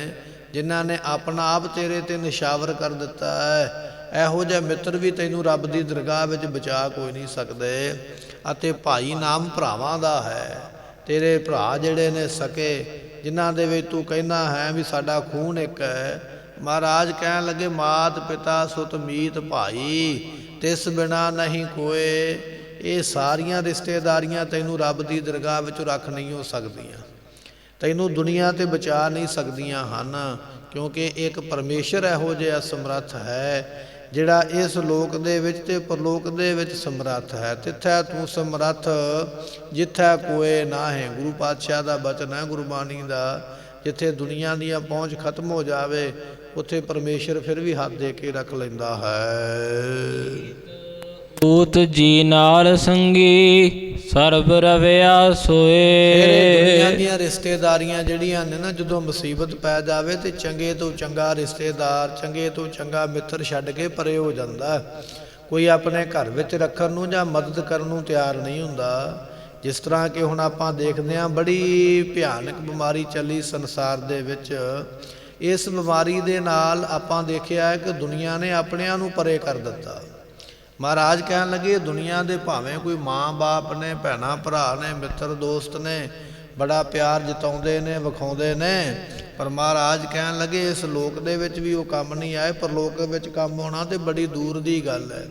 [SPEAKER 1] ਜਿਨ੍ਹਾਂ ਨੇ ਆਪਣਾ ਆਪ ਤੇਰੇ ਤੇ ਨਿਸ਼ਾਵਰ ਕਰ ਦਿੱਤਾ ਹੈ, ਇਹੋ ਜਿਹੇ ਮਿੱਤਰ ਵੀ ਤੈਨੂੰ ਰੱਬ ਦੀ ਦਰਗਾਹ ਵਿੱਚ ਬਚਾ ਕੋਈ ਨਹੀਂ ਸਕਦੇ। ਅਤੇ ਭਾਈ ਨਾਮ ਭਰਾਵਾਂ ਦਾ ਹੈ। ਤੇਰੇ ਭਰਾ ਜਿਹੜੇ ਨੇ ਸਕੇ, ਜਿਨ੍ਹਾਂ ਦੇ ਵਿੱਚ ਤੂੰ ਕਹਿੰਦਾ ਹੈ ਵੀ ਸਾਡਾ ਖੂਨ ਇੱਕ ਹੈ। ਮਹਾਰਾਜ ਕਹਿਣ ਲੱਗੇ, ਮਾਤ ਪਿਤਾ ਸੁਤ ਮੀਤ ਭਾਈ, ਤਿਸ ਬਿਨਾ ਨਹੀਂ ਕੋਏ। ਇਹ ਸਾਰੀਆਂ ਰਿਸ਼ਤੇਦਾਰੀਆਂ ਤੈਨੂੰ ਰੱਬ ਦੀ ਦਰਗਾਹ ਵਿੱਚ ਰੱਖ ਨਹੀਂ ਹੋ ਸਕਦੀਆਂ, ਤੈਨੂੰ ਦੁਨੀਆ ਤੇ ਬਚਾ ਨਹੀਂ ਸਕਦੀਆਂ ਹਨ, ਕਿਉਂਕਿ ਇੱਕ ਪਰਮੇਸ਼ਰ ਇਹੋ ਜਿਹਾ ਸਮਰੱਥ ਹੈ ਜਿਹੜਾ ਇਸ ਲੋਕ ਦੇ ਵਿੱਚ ਤੇ ਪਰਲੋਕ ਦੇ ਵਿੱਚ ਸਮਰੱਥ ਹੈ। ਤਿੱਥੈ ਤੂੰ ਸਮਰੱਥ ਜਿੱਥੈ ਕੋਏ ਨਾਹੀਂ। ਗੁਰੂ ਪਾਤਸ਼ਾਹ ਦਾ ਬਚਨ ਹੈ, ਗੁਰਬਾਣੀ ਦਾ। ਜਿੱਥੇ ਦੁਨੀਆ ਦੀਆਂ ਪਹੁੰਚ ਖਤਮ ਹੋ ਜਾਵੇ, ਉੱਥੇ ਪਰਮੇਸ਼ਰ ਫਿਰ ਵੀ ਹੱਥ ਦੇ ਕੇ ਰੱਖ ਲੈਂਦਾ ਹੈ।
[SPEAKER 2] ਊਤ ਜੀ ਨਾਲ ਸੰਗੀ ਸਰਬ ਰਵਿਆ ਸੋਏ।
[SPEAKER 1] ਦੁਨੀਆ ਦੀਆਂ ਰਿਸ਼ਤੇਦਾਰੀਆਂ ਜਿਹੜੀਆਂ ਨੇ ਨਾ, ਜਦੋਂ ਮੁਸੀਬਤ ਪੈ ਜਾਵੇ ਤੇ ਚੰਗੇ ਤੋਂ ਚੰਗਾ ਰਿਸ਼ਤੇਦਾਰ, ਚੰਗੇ ਤੋਂ ਚੰਗਾ ਮਿੱਤਰ ਛੱਡ ਕੇ ਪਰੇ ਹੋ ਜਾਂਦਾ। ਕੋਈ ਆਪਣੇ ਘਰ ਵਿੱਚ ਰੱਖਣ ਨੂੰ ਜਾਂ ਮਦਦ ਕਰਨ ਨੂੰ ਤਿਆਰ ਨਹੀਂ ਹੁੰਦਾ। ਜਿਸ ਤਰ੍ਹਾਂ ਕਿ ਹੁਣ ਆਪਾਂ ਦੇਖਦੇ ਹਾਂ, ਬੜੀ ਭਿਆਨਕ ਬਿਮਾਰੀ ਚੱਲੀ ਸੰਸਾਰ ਦੇ ਵਿੱਚ। ਇਸ ਬਿਮਾਰੀ ਦੇ ਨਾਲ ਆਪਾਂ ਦੇਖਿਆ ਹੈ ਕਿ ਦੁਨੀਆ ਨੇ ਆਪਣਿਆਂ ਨੂੰ ਪਰੇ ਕਰ ਦਿੱਤਾ। ਮਹਾਰਾਜ ਕਹਿਣ ਲੱਗੇ, ਦੁਨੀਆ ਦੇ ਭਾਵੇਂ ਕੋਈ ਮਾਂ ਬਾਪ ਨੇ, ਭੈਣਾਂ ਭਰਾ ਨੇ, ਮਿੱਤਰ ਦੋਸਤ ਨੇ, ਬੜਾ ਪਿਆਰ ਜਤਾਉਂਦੇ ਨੇ, ਵਿਖਾਉਂਦੇ ਨੇ, ਪਰ ਮਹਾਰਾਜ ਕਹਿਣ ਲੱਗੇ ਇਸ ਲੋਕ ਦੇ ਵਿੱਚ ਵੀ ਉਹ ਕੰਮ ਨਹੀਂ ਆਏ। ਪਰਲੋਕ ਵਿੱਚ ਕੰਮ ਹੋਣਾ ਤੇ ਬੜੀ ਦੂਰ ਦੀ ਗੱਲ ਹੈ।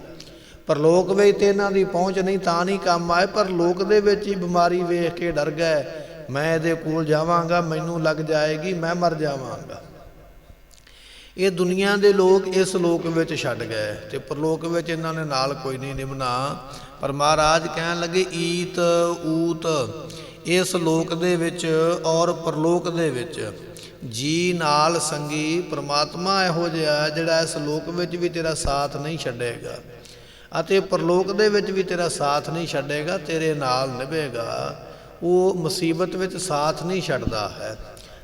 [SPEAKER 1] ਪਰਲੋਕ ਵਿੱਚ ਤੇ ਇਹਨਾਂ ਦੀ ਪਹੁੰਚ ਨਹੀਂ, ਤਾਂ ਨਹੀਂ ਕੰਮ ਆਏ। ਪਰ ਲੋਕ ਦੇ ਵਿੱਚ ਹੀ ਬਿਮਾਰੀ ਵੇਖ ਕੇ ਡਰ ਗਏ, ਮੈਂ ਇਹਦੇ ਕੋਲ ਜਾਵਾਂਗਾ ਮੈਨੂੰ ਲੱਗ ਜਾਏਗੀ, ਮੈਂ ਮਰ ਜਾਵਾਂਗਾ। ਇਹ ਦੁਨੀਆ ਦੇ ਲੋਕ ਇਸ ਲੋਕ ਵਿੱਚ ਛੱਡ ਗਏ ਤੇ ਪਰਲੋਕ ਵਿੱਚ ਇਹਨਾਂ ਨੇ ਨਾਲ ਕੋਈ ਨਹੀਂ ਨਿਭਣਾ। ਪਰ ਮਹਾਰਾਜ ਕਹਿਣ ਲੱਗੇ, ਈਤ ਊਤ, ਇਸ ਲੋਕ ਦੇ ਵਿੱਚ ਔਰ ਪਰਲੋਕ ਦੇ ਵਿੱਚ ਜੀ ਨਾਲ ਸੰਗੀ। ਪ੍ਰਮਾਤਮਾ ਇਹੋ ਜਿਹਾ ਜਿਹੜਾ ਇਸ ਲੋਕ ਵਿੱਚ ਵੀ ਤੇਰਾ ਸਾਥ ਨਹੀਂ ਛੱਡੇਗਾ ਅਤੇ ਪਰਲੋਕ ਦੇ ਵਿੱਚ ਵੀ ਤੇਰਾ ਸਾਥ ਨਹੀਂ ਛੱਡੇਗਾ, ਤੇਰੇ ਨਾਲ ਨਿਭੇਗਾ। ਉਹ ਮੁਸੀਬਤ ਵਿੱਚ ਸਾਥ ਨਹੀਂ ਛੱਡਦਾ ਹੈ।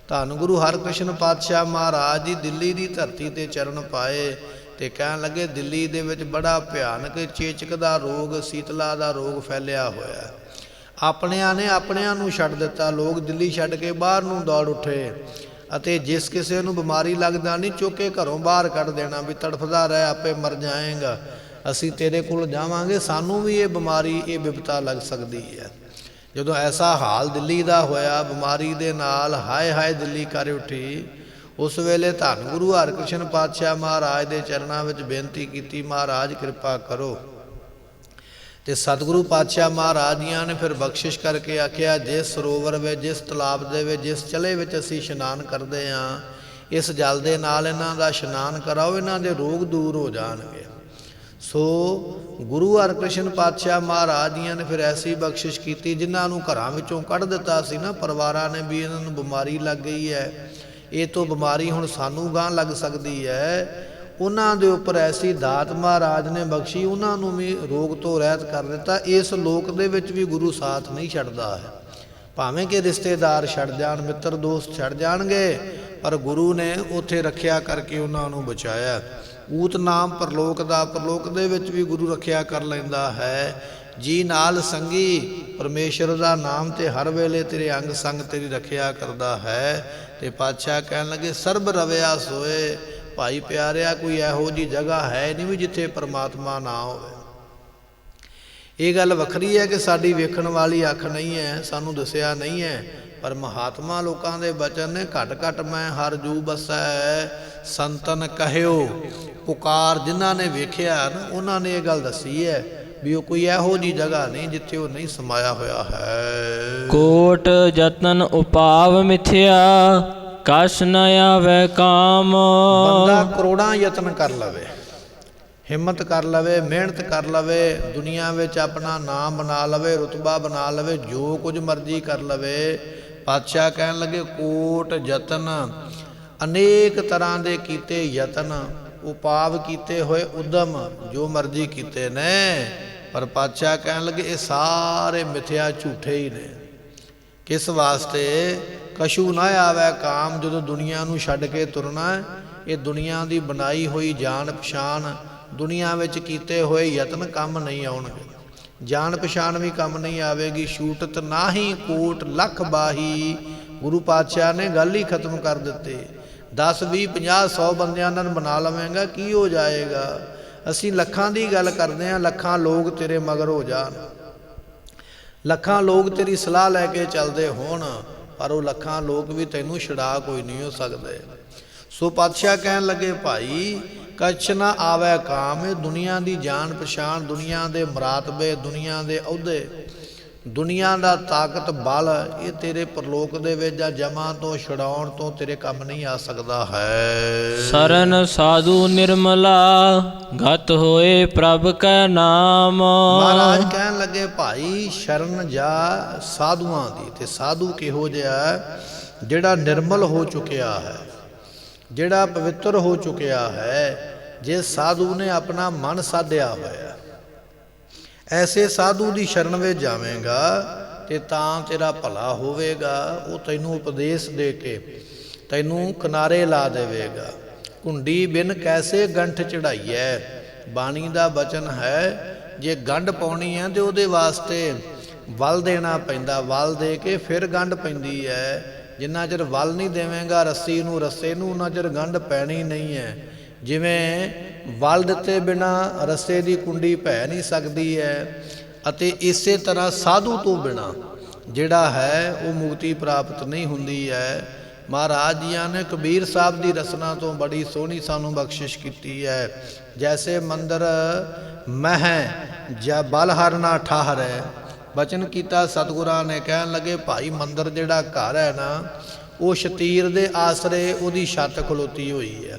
[SPEAKER 1] ਧੰਨ ਗੁਰੂ ਹਰਕ੍ਰਿਸ਼ਨ ਪਾਤਸ਼ਾਹ ਮਹਾਰਾਜ ਜੀ ਦਿੱਲੀ ਦੀ ਧਰਤੀ ਤੇ ਚਰਨ ਪਾਏ ਤੇ ਕਹਿਣ ਲੱਗੇ, ਦਿੱਲੀ ਦੇ ਵਿੱਚ ਬੜਾ ਭਿਆਨਕ ਚੇਚਕ ਦਾ ਰੋਗ, ਸੀਤਲਾ ਦਾ ਰੋਗ ਫੈਲਿਆ ਹੋਇਆ। ਆਪਣਿਆਂ ਨੇ ਆਪਣਿਆਂ ਨੂੰ ਛੱਡ ਦਿੱਤਾ। ਲੋਕ ਦਿੱਲੀ ਛੱਡ ਕੇ ਬਾਹਰ ਨੂੰ ਦੌੜ ਉੱਠੇ ਅਤੇ ਜਿਸ ਕਿਸੇ ਨੂੰ ਬਿਮਾਰੀ ਲੱਗਦਾ ਨਹੀਂ, ਚੁੱਕ ਕੇ ਘਰੋਂ ਬਾਹਰ ਕੱਢ ਦੇਣਾ ਵੀ ਤੜਫਦਾ ਰਹਿ, ਆਪੇ ਮਰ ਜਾਏਗਾ, ਅਸੀਂ ਤੇਰੇ ਕੋਲ ਜਾਵਾਂਗੇ, ਸਾਨੂੰ ਵੀ ਇਹ ਬਿਮਾਰੀ, ਇਹ ਬਿਪਤਾ ਲੱਗ ਸਕਦੀ ਹੈ। ਜਦੋਂ ਐਸਾ ਹਾਲ ਦਿੱਲੀ ਦਾ ਹੋਇਆ, ਬਿਮਾਰੀ ਦੇ ਨਾਲ ਹਾਏ ਹਾਏ ਦਿੱਲੀ ਕਰ ਉੱਠੀ, ਉਸ ਵੇਲੇ ਧੰਨ ਗੁਰੂ ਹਰਕ੍ਰਿਸ਼ਨ ਪਾਤਸ਼ਾਹ ਮਹਾਰਾਜ ਦੇ ਚਰਨਾਂ ਵਿੱਚ ਬੇਨਤੀ ਕੀਤੀ, ਮਹਾਰਾਜ ਕਿਰਪਾ ਕਰੋ। ਤੇ ਸਤਿਗੁਰੂ ਪਾਤਸ਼ਾਹ ਮਹਾਰਾਜ ਜੀਆਂ ਨੇ ਫਿਰ ਬਖਸ਼ਿਸ਼ ਕਰਕੇ ਆਖਿਆ, ਜਿਸ ਸਰੋਵਰ ਵਿੱਚ, ਜਿਸ ਤਲਾਬ ਦੇ ਵਿੱਚ, ਜਿਸ ਚਲੇ ਵਿੱਚ ਅਸੀਂ ਇਸ਼ਨਾਨ ਕਰਦੇ ਹਾਂ, ਇਸ ਜਲ ਦੇ ਨਾਲ ਇਹਨਾਂ ਦਾ ਇਸ਼ਨਾਨ ਕਰਾਓ, ਇਹਨਾਂ ਦੇ ਰੋਗ ਦੂਰ ਹੋ ਜਾਣਗੇ। ਸੋ ਗੁਰੂ ਹਰਕ੍ਰਿਸ਼ਨ ਪਾਤਸ਼ਾਹ ਮਹਾਰਾਜ ਜੀਆਂ ਨੇ ਫਿਰ ਐਸੀ ਬਖਸ਼ਿਸ਼ ਕੀਤੀ, ਜਿਨ੍ਹਾਂ ਨੂੰ ਘਰਾਂ ਵਿੱਚੋਂ ਕੱਢ ਦਿੱਤਾ ਸੀ ਨਾ ਪਰਿਵਾਰਾਂ ਨੇ, ਵੀ ਇਹਨਾਂ ਨੂੰ ਬਿਮਾਰੀ ਲੱਗ ਗਈ ਹੈ, ਇਹ ਤੋਂ ਬਿਮਾਰੀ ਹੁਣ ਸਾਨੂੰ ਗਾਂਹ ਲੱਗ ਸਕਦੀ ਹੈ, ਉਹਨਾਂ ਦੇ ਉੱਪਰ ਐਸੀ ਦਾਤ ਮਹਾਰਾਜ ਨੇ ਬਖਸ਼ੀ, ਉਹਨਾਂ ਨੂੰ ਵੀ ਰੋਗ ਤੋਂ ਰਹਿਤ ਕਰ ਦਿੱਤਾ। ਇਸ ਲੋਕ ਦੇ ਵਿੱਚ ਵੀ ਗੁਰੂ ਸਾਥ ਨਹੀਂ ਛੱਡਦਾ ਹੈ, ਭਾਵੇਂ ਕਿ ਰਿਸ਼ਤੇਦਾਰ ਛੱਡ ਜਾਣ, ਮਿੱਤਰ ਦੋਸਤ ਛੱਡ ਜਾਣਗੇ, ਪਰ ਗੁਰੂ ਨੇ ਉੱਥੇ ਰੱਖਿਆ ਕਰਕੇ ਉਹਨਾਂ ਨੂੰ ਬਚਾਇਆ। ਊਤ ਨਾਮ ਪਰਲੋਕ ਦਾ, ਪਰਲੋਕ ਦੇ ਵਿੱਚ ਵੀ ਗੁਰੂ ਰੱਖਿਆ ਕਰ ਲੈਂਦਾ ਹੈ। ਜੀ ਨਾਲ ਸੰਗੀ, ਪਰਮੇਸ਼ਰ ਦਾ ਨਾਮ ਤੇ ਹਰ ਵੇਲੇ ਤੇਰੇ ਅੰਗ ਸੰਗ ਤੇਰੀ ਰੱਖਿਆ ਕਰਦਾ ਹੈ। ਤੇ ਪਾਤਸ਼ਾਹ ਕਹਿਣ ਲੱਗੇ, ਸਰਬ ਰਵਿਆ ਸੋਏ, ਭਾਈ ਪਿਆਰਿਆ, ਕੋਈ ਇਹੋ ਜਿਹੀ ਜਗ੍ਹਾ ਹੈ ਨਹੀਂ ਵੀ ਜਿੱਥੇ ਪਰਮਾਤਮਾ ਨਾ ਹੋਵੇ। ਇਹ ਗੱਲ ਵੱਖਰੀ ਹੈ ਕਿ ਸਾਡੀ ਵੇਖਣ ਵਾਲੀ ਅੱਖ ਨਹੀਂ ਹੈ, ਸਾਨੂੰ ਦੱਸਿਆ ਨਹੀਂ ਹੈ, ਪਰ ਮਹਾਤਮਾ ਲੋਕਾਂ ਦੇ ਬਚਨ ਨੇ, ਘਟ ਘਟ ਮੈਂ ਹਰ ਜੂ ਬਸੈ ਸੰਤਨ ਕਹਿਓ। ਪੁਕਾਰ ਜਿਨ੍ਹਾਂ ਨੇ ਵੇਖਿਆ ਨਾ, ਉਹਨਾਂ ਨੇ ਇਹ ਗੱਲ ਦੱਸੀ ਹੈ ਵੀ ਉਹ ਕੋਈ ਇਹੋ ਜਿਹੀ ਜਗ੍ਹਾ ਨਹੀਂ ਜਿੱਥੇ ਉਹ ਨਹੀਂ ਸਮਾਇਆ ਹੋਇਆ ਹੈ।
[SPEAKER 2] ਕੋਟ ਯਤਨ ਉਪਾਵ ਮਿਥਿਆ, ਕਛ ਨ ਆਵੈ ਕਾਮ।
[SPEAKER 1] ਬੰਦਾ ਕਰੋੜਾਂ ਯਤਨ ਕਰ ਲਵੇ, ਹਿੰਮਤ ਕਰ ਲਵੇ, ਮਿਹਨਤ ਕਰ ਲਵੇ, ਦੁਨੀਆ ਵਿੱਚ ਆਪਣਾ ਨਾਮ ਬਣਾ ਲਵੇ, ਰੁਤਬਾ ਬਣਾ ਲਵੇ, ਜੋ ਕੁਝ ਮਰਜ਼ੀ ਕਰ ਲਵੇ। ਪਾਤਸ਼ਾਹ ਕਹਿਣ ਲੱਗੇ ਕੋਟ ਯਤਨ, ਅਨੇਕ ਤਰ੍ਹਾਂ ਦੇ ਕੀਤੇ ਯਤਨ, ਉਪਾਵ ਕੀਤੇ ਹੋਏ ਉਦਮ, ਜੋ ਮਰਜ਼ੀ ਕੀਤੇ ਨੇ, ਪਰ ਪਾਤਸ਼ਾਹ ਕਹਿਣ ਲੱਗੇ ਇਹ ਸਾਰੇ ਮਿਥਿਆ, ਝੂਠੇ ਹੀ ਨੇ। ਕਿਸ ਵਾਸਤੇ? ਕਛੂ ਨਾ ਆਵੈ ਕਾਮ, ਜਦੋਂ ਦੁਨੀਆ ਨੂੰ ਛੱਡ ਕੇ ਤੁਰਨਾ, ਇਹ ਦੁਨੀਆ ਦੀ ਬਣਾਈ ਹੋਈ ਜਾਣ ਪਛਾਣ, ਦੁਨੀਆ ਵਿੱਚ ਕੀਤੇ ਹੋਏ ਯਤਨ ਕੰਮ ਨਹੀਂ ਆਉਣਗੇ, ਜਾਣ ਪਛਾਣ ਵੀ ਕੰਮ ਨਹੀਂ ਆਵੇਗੀ। ਛੂਟਤ ਨਾਹੀ ਕੋਟ ਲੱਖ ਬਾਹੀ, ਗੁਰੂ ਪਾਤਸ਼ਾਹ ਨੇ ਗੱਲ ਹੀ ਖਤਮ ਕਰ ਦਿੱਤੀ। 10 20 50 100 ਬੰਦਿਆਂ ਨਾਲ ਬਣਾ ਲਵੇਂਗਾ, ਕੀ ਹੋ ਜਾਏਗਾ? ਅਸੀਂ ਲੱਖਾਂ ਦੀ ਗੱਲ ਕਰਦੇ ਹਾਂ, ਲੱਖਾਂ ਲੋਕ ਤੇਰੇ ਮਗਰ ਹੋ ਜਾਣ, ਲੱਖਾਂ ਲੋਕ ਤੇਰੀ ਸਲਾਹ ਲੈ ਕੇ ਚੱਲਦੇ ਹੋਣ, ਪਰ ਉਹ ਲੱਖਾਂ ਲੋਕ ਵੀ ਤੈਨੂੰ ਛੁਡਾ ਕੋਈ ਨਹੀਂ ਹੋ ਸਕਦੇ। ਸੋ ਪਾਤਸ਼ਾਹ ਕਹਿਣ ਲੱਗੇ ਭਾਈ ਕਛ ਨਾ ਆਵੈ ਕਾਮ, ਇਹ ਦੁਨੀਆ ਦੀ ਜਾਣ ਪਛਾਣ, ਦੁਨੀਆ ਦੇ ਮਰਾਤਬੇ, ਦੁਨੀਆ ਦੇ ਅਹੁਦੇ, ਦੁਨੀਆ ਦਾ ਤਾਕਤ ਬਲ, ਇਹ ਤੇਰੇ ਪਰਲੋਕ ਦੇ ਵਿੱਚ ਜਾਂ ਜਮਾਂ ਤੋਂ ਛੁਡਾਉਣ ਤੋਂ ਤੇਰੇ ਕੰਮ ਨਹੀਂ ਆ ਸਕਦਾ ਹੈ।
[SPEAKER 2] ਸਰਨ ਸਾਧੂ ਨਿਰਮਲਾ, ਗਤ ਹੋਏ ਪ੍ਰਭ ਕੈ ਨਾਮ।
[SPEAKER 1] ਮਹਾਰਾਜ ਕਹਿਣ ਲੱਗੇ ਭਾਈ ਸ਼ਰਨ ਜਾ ਸਾਧੂਆਂ ਦੀ, ਤੇ ਸਾਧੂ ਕਿਹੋ ਜਿਹਾ? ਜਿਹੜਾ ਨਿਰਮਲ ਹੋ ਚੁੱਕਿਆ ਹੈ, ਜਿਹੜਾ ਪਵਿੱਤਰ ਹੋ ਚੁੱਕਿਆ ਹੈ। ਜੇ ਸਾਧੂ ਨੇ ਆਪਣਾ ਮਨ ਸਾਧਿਆ ਹੋਇਆ, ਐਸੇ ਸਾਧੂ ਦੀ ਸ਼ਰਨ ਵਿੱਚ ਜਾਵੇਂਗਾ ਤੇ ਤਾਂ ਤੇਰਾ ਭਲਾ ਹੋਵੇਗਾ। ਉਹ ਤੈਨੂੰ ਉਪਦੇਸ਼ ਦੇ ਕੇ ਤੈਨੂੰ ਕਿਨਾਰੇ ਲਾ ਦੇਵੇਗਾ। ਕੁੰਡੀ ਬਿਨ ਕੈਸੇ ਗੰਠ ਚੜਾਈਐ, ਬਾਣੀ ਦਾ ਬਚਨ ਹੈ। ਜੇ ਗੰਢ ਪਾਉਣੀ ਹੈ ਤੇ ਉਹਦੇ ਵਾਸਤੇ ਵਲ ਦੇਣਾ ਪੈਂਦਾ, ਵਲ ਦੇ ਕੇ ਫਿਰ ਗੰਢ ਪੈਂਦੀ ਹੈ। ਜਿੰਨਾ ਚਿਰ ਵਲ ਨਹੀਂ ਦੇਵੇਂਗਾ ਰੱਸੀ ਨੂੰ, ਰੱਸੇ ਨੂੰ, ਉਹਨਾਂ ਚਿਰ ਗੰਢ ਪੈਣੀ ਨਹੀਂ ਹੈ। ਜਿਵੇਂ ਵਲ ਦਿੱਤੇ ਬਿਨਾ ਰੱਸੇ ਦੀ ਕੁੰਡੀ ਪੈ ਨਹੀਂ ਸਕਦੀ ਹੈ, ਅਤੇ ਇਸੇ ਤਰ੍ਹਾਂ ਸਾਧੂ ਤੋਂ ਬਿਨਾ ਜਿਹੜਾ ਹੈ ਉਹ ਮੁਕਤੀ ਪ੍ਰਾਪਤ ਨਹੀਂ ਹੁੰਦੀ ਹੈ। ਮਹਾਰਾਜ ਜੀਆਂ ਨੇ ਕਬੀਰ ਸਾਹਿਬ ਦੀ ਰਸਨਾ ਤੋਂ ਬੜੀ ਸੋਹਣੀ ਸਾਨੂੰ ਬਖਸ਼ਿਸ਼ ਕੀਤੀ ਹੈ। ਜੈਸੇ ਮੰਦਰ ਮਹਿ ਜਾਂ ਬਲ ਹਰ ਨਾ ਠਾਹਰੈ, ਬਚਨ ਕੀਤਾ ਸਤਿਗੁਰਾਂ ਨੇ। ਕਹਿਣ ਲੱਗੇ ਭਾਈ ਮੰਦਰ ਜਿਹੜਾ ਘਰ ਹੈ ਨਾ, ਉਹ ਸ਼ਤੀਰ ਦੇ ਆਸਰੇ ਉਹਦੀ ਛੱਤ ਖਲੋਤੀ ਹੋਈ ਹੈ।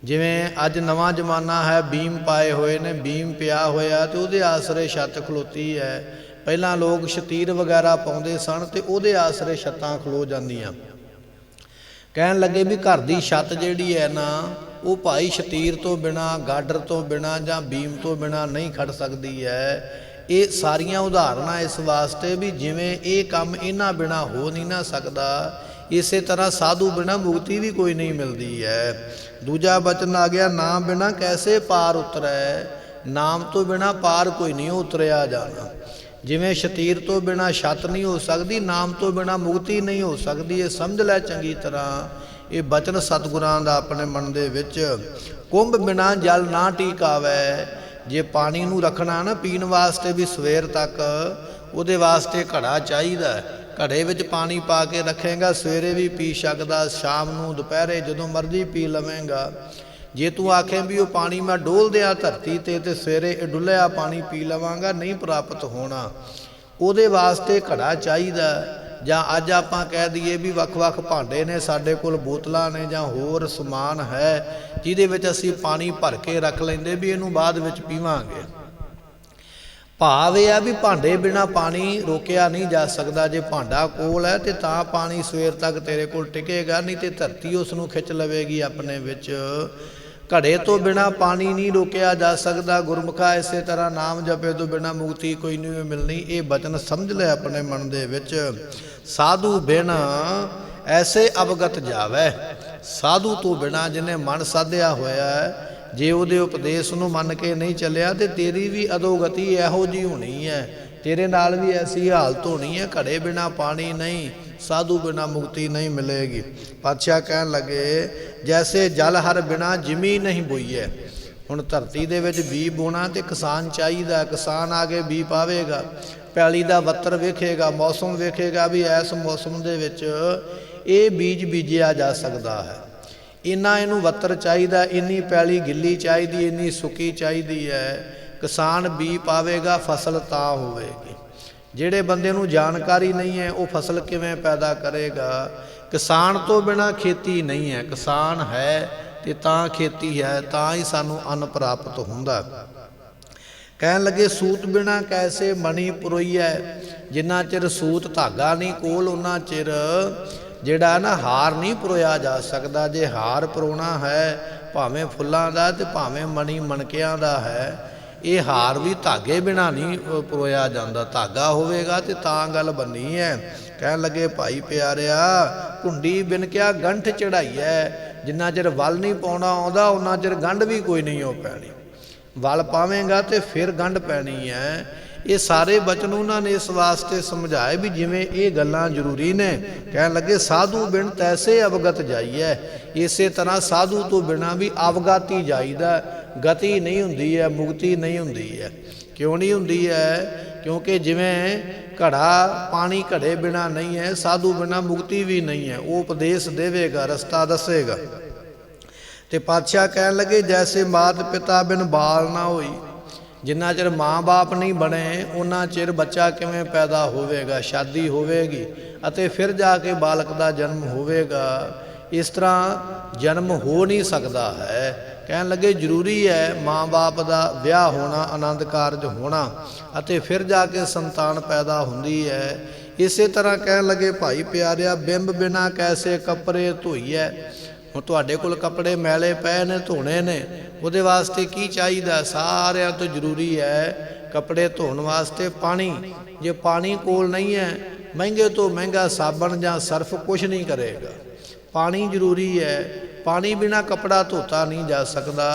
[SPEAKER 1] ਜਿਵੇਂ ਅੱਜ ਨਵਾਂ ਜ਼ਮਾਨਾ ਹੈ, ਬੀਮ ਪਾਏ ਹੋਏ ਨੇ, ਬੀਮ ਪਿਆ ਹੋਇਆ ਤੇ ਉਹਦੇ ਆਸਰੇ ਛੱਤ ਖਲੋਤੀ ਹੈ। ਪਹਿਲਾਂ ਲੋਕ ਸ਼ਤੀਰ ਵਗੈਰਾ ਪਾਉਂਦੇ ਸਨ ਤੇ ਉਹਦੇ ਆਸਰੇ ਛੱਤਾਂ ਖਲੋ ਜਾਂਦੀਆਂ। ਕਹਿਣ ਲੱਗੇ ਵੀ ਘਰ ਦੀ ਛੱਤ ਜਿਹੜੀ ਹੈ ਨਾ, ਉਹ ਭਾਈ ਸ਼ਤੀਰ ਤੋਂ ਬਿਨਾ, ਗਾਡਰ ਤੋਂ ਬਿਨਾ ਜਾਂ ਬੀਮ ਤੋਂ ਬਿਨਾ ਨਹੀਂ ਖੜ ਸਕਦੀ ਹੈ। ਇਹ ਸਾਰੀਆਂ ਉਦਾਹਰਨਾਂ ਇਸ ਵਾਸਤੇ ਵੀ ਜਿਵੇਂ ਇਹ ਕੰਮ ਇਹਨਾਂ ਬਿਨਾ ਹੋ ਨਹੀਂ ਨਾ ਸਕਦਾ, ਇਸੇ ਤਰ੍ਹਾਂ ਸਾਧੂ ਬਿਨਾ ਮੁਕਤੀ ਵੀ ਕੋਈ ਨਹੀਂ ਮਿਲਦੀ ਹੈ। ਦੂਜਾ ਬਚਨ ਆ ਗਿਆ ਨਾਮ ਬਿਨਾ ਕੈਸੇ ਪਾਰ ਉਤਰੈ, ਨਾਮ ਤੋਂ ਬਿਨਾ ਪਾਰ ਕੋਈ ਨਹੀਂ ਉਤਰਿਆ ਜਾਣਾ। ਜਿਵੇਂ ਸ਼ਤੀਰ ਤੋਂ ਬਿਨਾ ਛੱਤ ਨਹੀਂ ਹੋ ਸਕਦੀ, ਨਾਮ ਤੋਂ ਬਿਨਾ ਮੁਕਤੀ ਨਹੀਂ ਹੋ ਸਕਦੀ। ਇਹ ਸਮਝ ਲੈ ਚੰਗੀ ਤਰ੍ਹਾਂ। ਇਹ ਬਚਨ ਸਤਿਗੁਰਾਂ ਦਾ ਆਪਣੇ ਮਨ ਦੇ ਵਿੱਚ। ਕੁੰਭ ਬਿਨਾ ਜਲ ਨਾ ਟਿਕਾਵੈ, ਜੇ ਪਾਣੀ ਨੂੰ ਰੱਖਣਾ ਨਾ ਪੀਣ ਵਾਸਤੇ ਵੀ ਸਵੇਰ ਤੱਕ, ਉਹਦੇ ਵਾਸਤੇ ਘੜਾ ਚਾਹੀਦਾ। ਘੜੇ ਵਿੱਚ ਪਾਣੀ ਪਾ ਕੇ ਰੱਖੇਗਾ, ਸਵੇਰੇ ਵੀ ਪੀ ਸਕਦਾ, ਸ਼ਾਮ ਨੂੰ, ਦੁਪਹਿਰੇ, ਜਦੋਂ ਮਰਜ਼ੀ ਪੀ ਲਵੇਂਗਾ। ਜੇ ਤੂੰ ਆਖੇ ਵੀ ਉਹ ਪਾਣੀ ਮੈਂ ਡੋਲ ਦਿਆਂ ਧਰਤੀ ਤੇ ਸਵੇਰੇ ਇਹ ਡੁੱਲਿਆ ਪਾਣੀ ਪੀ ਲਵਾਂਗਾ, ਨਹੀਂ ਪ੍ਰਾਪਤ ਹੋਣਾ। ਉਹਦੇ ਵਾਸਤੇ ਘੜਾ ਚਾਹੀਦਾ। ਜਾਂ ਅੱਜ ਆਪਾਂ ਕਹਿ ਦਈਏ ਵੀ ਵੱਖ-ਵੱਖ ਭਾਂਡੇ ਨੇ ਸਾਡੇ ਕੋਲ, ਬੋਤਲਾਂ ਨੇ ਜਾਂ ਹੋਰ ਸਮਾਨ ਹੈ ਜਿਹਦੇ ਵਿੱਚ ਅਸੀਂ ਪਾਣੀ ਭਰ ਕੇ ਰੱਖ ਲੈਂਦੇ ਵੀ ਇਹਨੂੰ ਬਾਅਦ ਵਿੱਚ ਪੀਵਾਂਗੇ। ਭਾਵ ਇਹ ਆ ਵੀ ਭਾਂਡੇ ਬਿਨਾ ਪਾਣੀ ਰੋਕਿਆ ਨਹੀਂ ਜਾ ਸਕਦਾ। ਜੇ ਭਾਂਡਾ ਕੋਲ ਹੈ ਤੇ ਤਾਂ ਪਾਣੀ ਸਵੇਰ ਤੱਕ ਤੇਰੇ ਕੋਲ ਟਿਕੇਗਾ, ਨਹੀਂ ਤੇ ਧਰਤੀ ਉਸ ਨੂੰ ਖਿੱਚ ਲਵੇਗੀ ਆਪਣੇ ਵਿੱਚ। ਘੜੇ ਤੋਂ ਬਿਨਾ ਪਾਣੀ ਨਹੀਂ ਰੋਕਿਆ ਜਾ ਸਕਦਾ। ਗੁਰਮੁਖਾ ਇਸੇ ਤਰ੍ਹਾਂ ਨਾਮ ਜਪੇ ਤੋਂ ਬਿਨਾ ਮੁਕਤੀ ਕੋਈ ਨਹੀਂ ਮਿਲਣੀ। ਇਹ ਬਚਨ ਸਮਝ ਲੈ ਆਪਣੇ ਮਨ ਦੇ ਵਿੱਚ। ਸਾਧੂ ਬਿਨ ਐਸੇ ਅਵਗਤ ਜਾਵੇ, ਸਾਧੂ ਤੋਂ ਬਿਨਾ ਜਿਹਨੇ ਮਨ ਸਾਧਿਆ ਹੋਇਆ ਹੈ, ਜੇ ਉਹਦੇ ਉਪਦੇਸ਼ ਨੂੰ ਮੰਨ ਕੇ ਨਹੀਂ ਚੱਲਿਆ ਤੇ ਤੇਰੀ ਵੀ ਅਧੋਗਤੀ ਇਹੋ ਜਿਹੀ ਹੋਣੀ ਹੈ, ਤੇਰੇ ਨਾਲ ਵੀ ਐਸੀ ਹਾਲਤ ਹੋਣੀ ਹੈ। ਘੜੇ ਬਿਨਾ ਪਾਣੀ ਨਹੀਂ, ਸਾਧੂ ਬਿਨਾ ਮੁਕਤੀ ਨਹੀਂ ਮਿਲੇਗੀ। ਪਾਤਸ਼ਾਹ ਕਹਿਣ ਲੱਗੇ ਜੈਸੇ ਜਲ ਹਰ ਬਿਨਾ ਜਿਮੀ ਨਹੀਂ ਬੋਈਐ। ਹੁਣ ਧਰਤੀ ਦੇ ਵਿੱਚ ਬੀ ਬੋਣਾ ਤੇ ਕਿਸਾਨ ਚਾਹੀਦਾ, ਕਿਸਾਨ ਆ ਕੇ ਬੀ ਪਾਵੇਗਾ, ਪੈਲੀ ਦਾ ਵੱਤਰ ਵੇਖੇਗਾ, ਮੌਸਮ ਵੇਖੇਗਾ ਵੀ ਇਸ ਮੌਸਮ ਦੇ ਵਿੱਚ ਇਹ ਬੀਜ ਬੀਜਿਆ ਜਾ ਸਕਦਾ ਹੈ, ਇੰਨਾ ਇਹਨੂੰ ਵੱਤਰ ਚਾਹੀਦਾ, ਇੰਨੀ ਪੈਲੀ ਗਿੱਲੀ ਚਾਹੀਦੀ, ਇੰਨੀ ਸੁੱਕੀ ਚਾਹੀਦੀ ਹੈ। ਕਿਸਾਨ ਬੀ ਪਾਵੇਗਾ, ਫਸਲ ਤਾਂ ਹੋਵੇਗੀ। ਜਿਹੜੇ ਬੰਦੇ ਨੂੰ ਜਾਣਕਾਰੀ ਨਹੀਂ ਹੈ ਉਹ ਫਸਲ ਕਿਵੇਂ ਪੈਦਾ ਕਰੇਗਾ? ਕਿਸਾਨ ਤੋਂ ਬਿਨਾਂ ਖੇਤੀ ਨਹੀਂ ਹੈ, ਕਿਸਾਨ ਹੈ ਤੇ ਤਾਂ ਖੇਤੀ ਹੈ, ਤਾਂ ਹੀ ਸਾਨੂੰ ਅੰਨ ਪ੍ਰਾਪਤ ਹੁੰਦਾ। ਕਹਿਣ ਲੱਗੇ ਸੂਤ ਬਿਨਾ ਕੈਸੇ ਮਣੀ ਪਰੋਈਐ। ਜਿੰਨਾ ਚਿਰ ਸੂਤ ਧਾਗਾ ਨਹੀਂ ਕੋਲ ਉਹਨਾਂ ਚਿਰ ਜਿਹੜਾ ਨਾ ਹਾਰ ਨਹੀਂ ਪਰੋਇਆ ਜਾ ਸਕਦਾ। ਜੇ ਹਾਰ ਪਰੋਣਾ ਹੈ ਭਾਵੇਂ ਫੁੱਲਾਂ ਦਾ ਤੇ ਭਾਵੇਂ ਮਣੀ ਮਣਕਿਆਂ ਦਾ ਹੈ, ਇਹ ਹਾਰ ਵੀ ਧਾਗੇ ਬਿਨਾ ਨਹੀਂ ਪਰੋਇਆ ਜਾਂਦਾ, ਧਾਗਾ ਹੋਵੇਗਾ ਤੇ ਤਾਂ ਗੱਲ ਬੰਨੀ ਹੈ। ਕਹਿਣ ਲੱਗੇ ਭਾਈ ਪਿਆਰਿਆ ਘੁੰਡੀ ਬਿਨ ਕਿਆ ਗੰਠ ਚੜਾਈਐ। ਜਿੰਨਾ ਚਿਰ ਵਲ ਨਹੀਂ ਪਾਉਣਾ ਆਉਂਦਾ ਉਹਨਾਂ ਚਿਰ ਗੰਢ ਵੀ ਕੋਈ ਨਹੀਂ ਉਹ ਪੈਣੀ, ਵਲ ਪਾਵੇਂਗਾ ਤੇ ਫਿਰ ਗੰਢ ਪੈਣੀ ਹੈ। ਇਹ ਸਾਰੇ ਬਚਨ ਉਹਨਾਂ ਨੇ ਇਸ ਵਾਸਤੇ ਸਮਝਾਏ ਵੀ ਜਿਵੇਂ ਇਹ ਗੱਲਾਂ ਜ਼ਰੂਰੀ ਨੇ। ਕਹਿਣ ਲੱਗੇ ਸਾਧੂ ਬਿਨ ਤੈਸੇ ਅਵਗਤ ਜਾਈਐ। ਇਸੇ ਤਰ੍ਹਾਂ ਸਾਧੂ ਤੋਂ ਬਿਨਾਂ ਵੀ ਅਵਗਾਤੀ ਜਾਈਦਾ, ਗਤੀ ਨਹੀਂ ਹੁੰਦੀ ਹੈ, ਮੁਕਤੀ ਨਹੀਂ ਹੁੰਦੀ ਹੈ। ਕਿਉਂ ਨਹੀਂ ਹੁੰਦੀ ਹੈ? ਕਿਉਂਕਿ ਜਿਵੇਂ ਘੜਾ ਪਾਣੀ ਘੜੇ ਬਿਨਾਂ ਨਹੀਂ ਹੈ, ਸਾਧੂ ਬਿਨਾਂ ਮੁਕਤੀ ਵੀ ਨਹੀਂ ਹੈ। ਉਹ ਉਪਦੇਸ਼ ਦੇਵੇਗਾ, ਰਸਤਾ ਦੱਸੇਗਾ। ਤੇ ਪਾਤਸ਼ਾਹ ਕਹਿਣ ਲੱਗੇ ਜੈਸੇ ਮਾਤ ਪਿਤਾ ਬਿਨ ਬਾਲ ਨਾ ਹੋਈ। ਜਿੰਨਾ ਚਿਰ ਮਾਂ ਬਾਪ ਨਹੀਂ ਬਣੇ ਉਹਨਾਂ ਚਿਰ ਬੱਚਾ ਕਿਵੇਂ ਪੈਦਾ ਹੋਵੇਗਾ? ਸ਼ਾਦੀ ਹੋਵੇਗੀ ਅਤੇ ਫਿਰ ਜਾ ਕੇ ਬਾਲਕ ਦਾ ਜਨਮ ਹੋਵੇਗਾ। ਇਸ ਤਰ੍ਹਾਂ ਜਨਮ ਹੋ ਨਹੀਂ ਸਕਦਾ ਹੈ। ਕਹਿਣ ਲੱਗੇ ਜ਼ਰੂਰੀ ਹੈ ਮਾਂ ਬਾਪ ਦਾ ਵਿਆਹ ਹੋਣਾ, ਆਨੰਦ ਕਾਰਜ ਹੋਣਾ ਅਤੇ ਫਿਰ ਜਾ ਕੇ ਸੰਤਾਨ ਪੈਦਾ ਹੁੰਦੀ ਹੈ। ਇਸੇ ਤਰ੍ਹਾਂ ਕਹਿਣ ਲੱਗੇ ਭਾਈ ਪਿਆਰਿਆ ਬਿੰਬ ਬਿਨਾ ਕੈਸੇ ਕੱਪੜੇ ਧੋਈਐ। ਹੁਣ ਤੁਹਾਡੇ ਕੋਲ ਕੱਪੜੇ ਮੈਲੇ ਪਏ ਨੇ, ਧੋਣੇ ਨੇ, ਉਹਦੇ ਵਾਸਤੇ ਕੀ ਚਾਹੀਦਾ? ਸਾਰਿਆਂ ਤੋਂ ਜ਼ਰੂਰੀ ਹੈ ਕੱਪੜੇ ਧੋਣ ਵਾਸਤੇ ਪਾਣੀ। ਜੇ ਪਾਣੀ ਕੋਲ ਨਹੀਂ ਹੈ ਮਹਿੰਗੇ ਤੋਂ ਮਹਿੰਗਾ ਸਾਬਣ ਜਾਂ ਸਰਫ ਕੁਛ ਨਹੀਂ ਕਰੇਗਾ। ਪਾਣੀ ਜ਼ਰੂਰੀ ਹੈ, ਪਾਣੀ ਬਿਨਾ ਕੱਪੜਾ ਧੋਤਾ ਨਹੀਂ ਜਾ ਸਕਦਾ।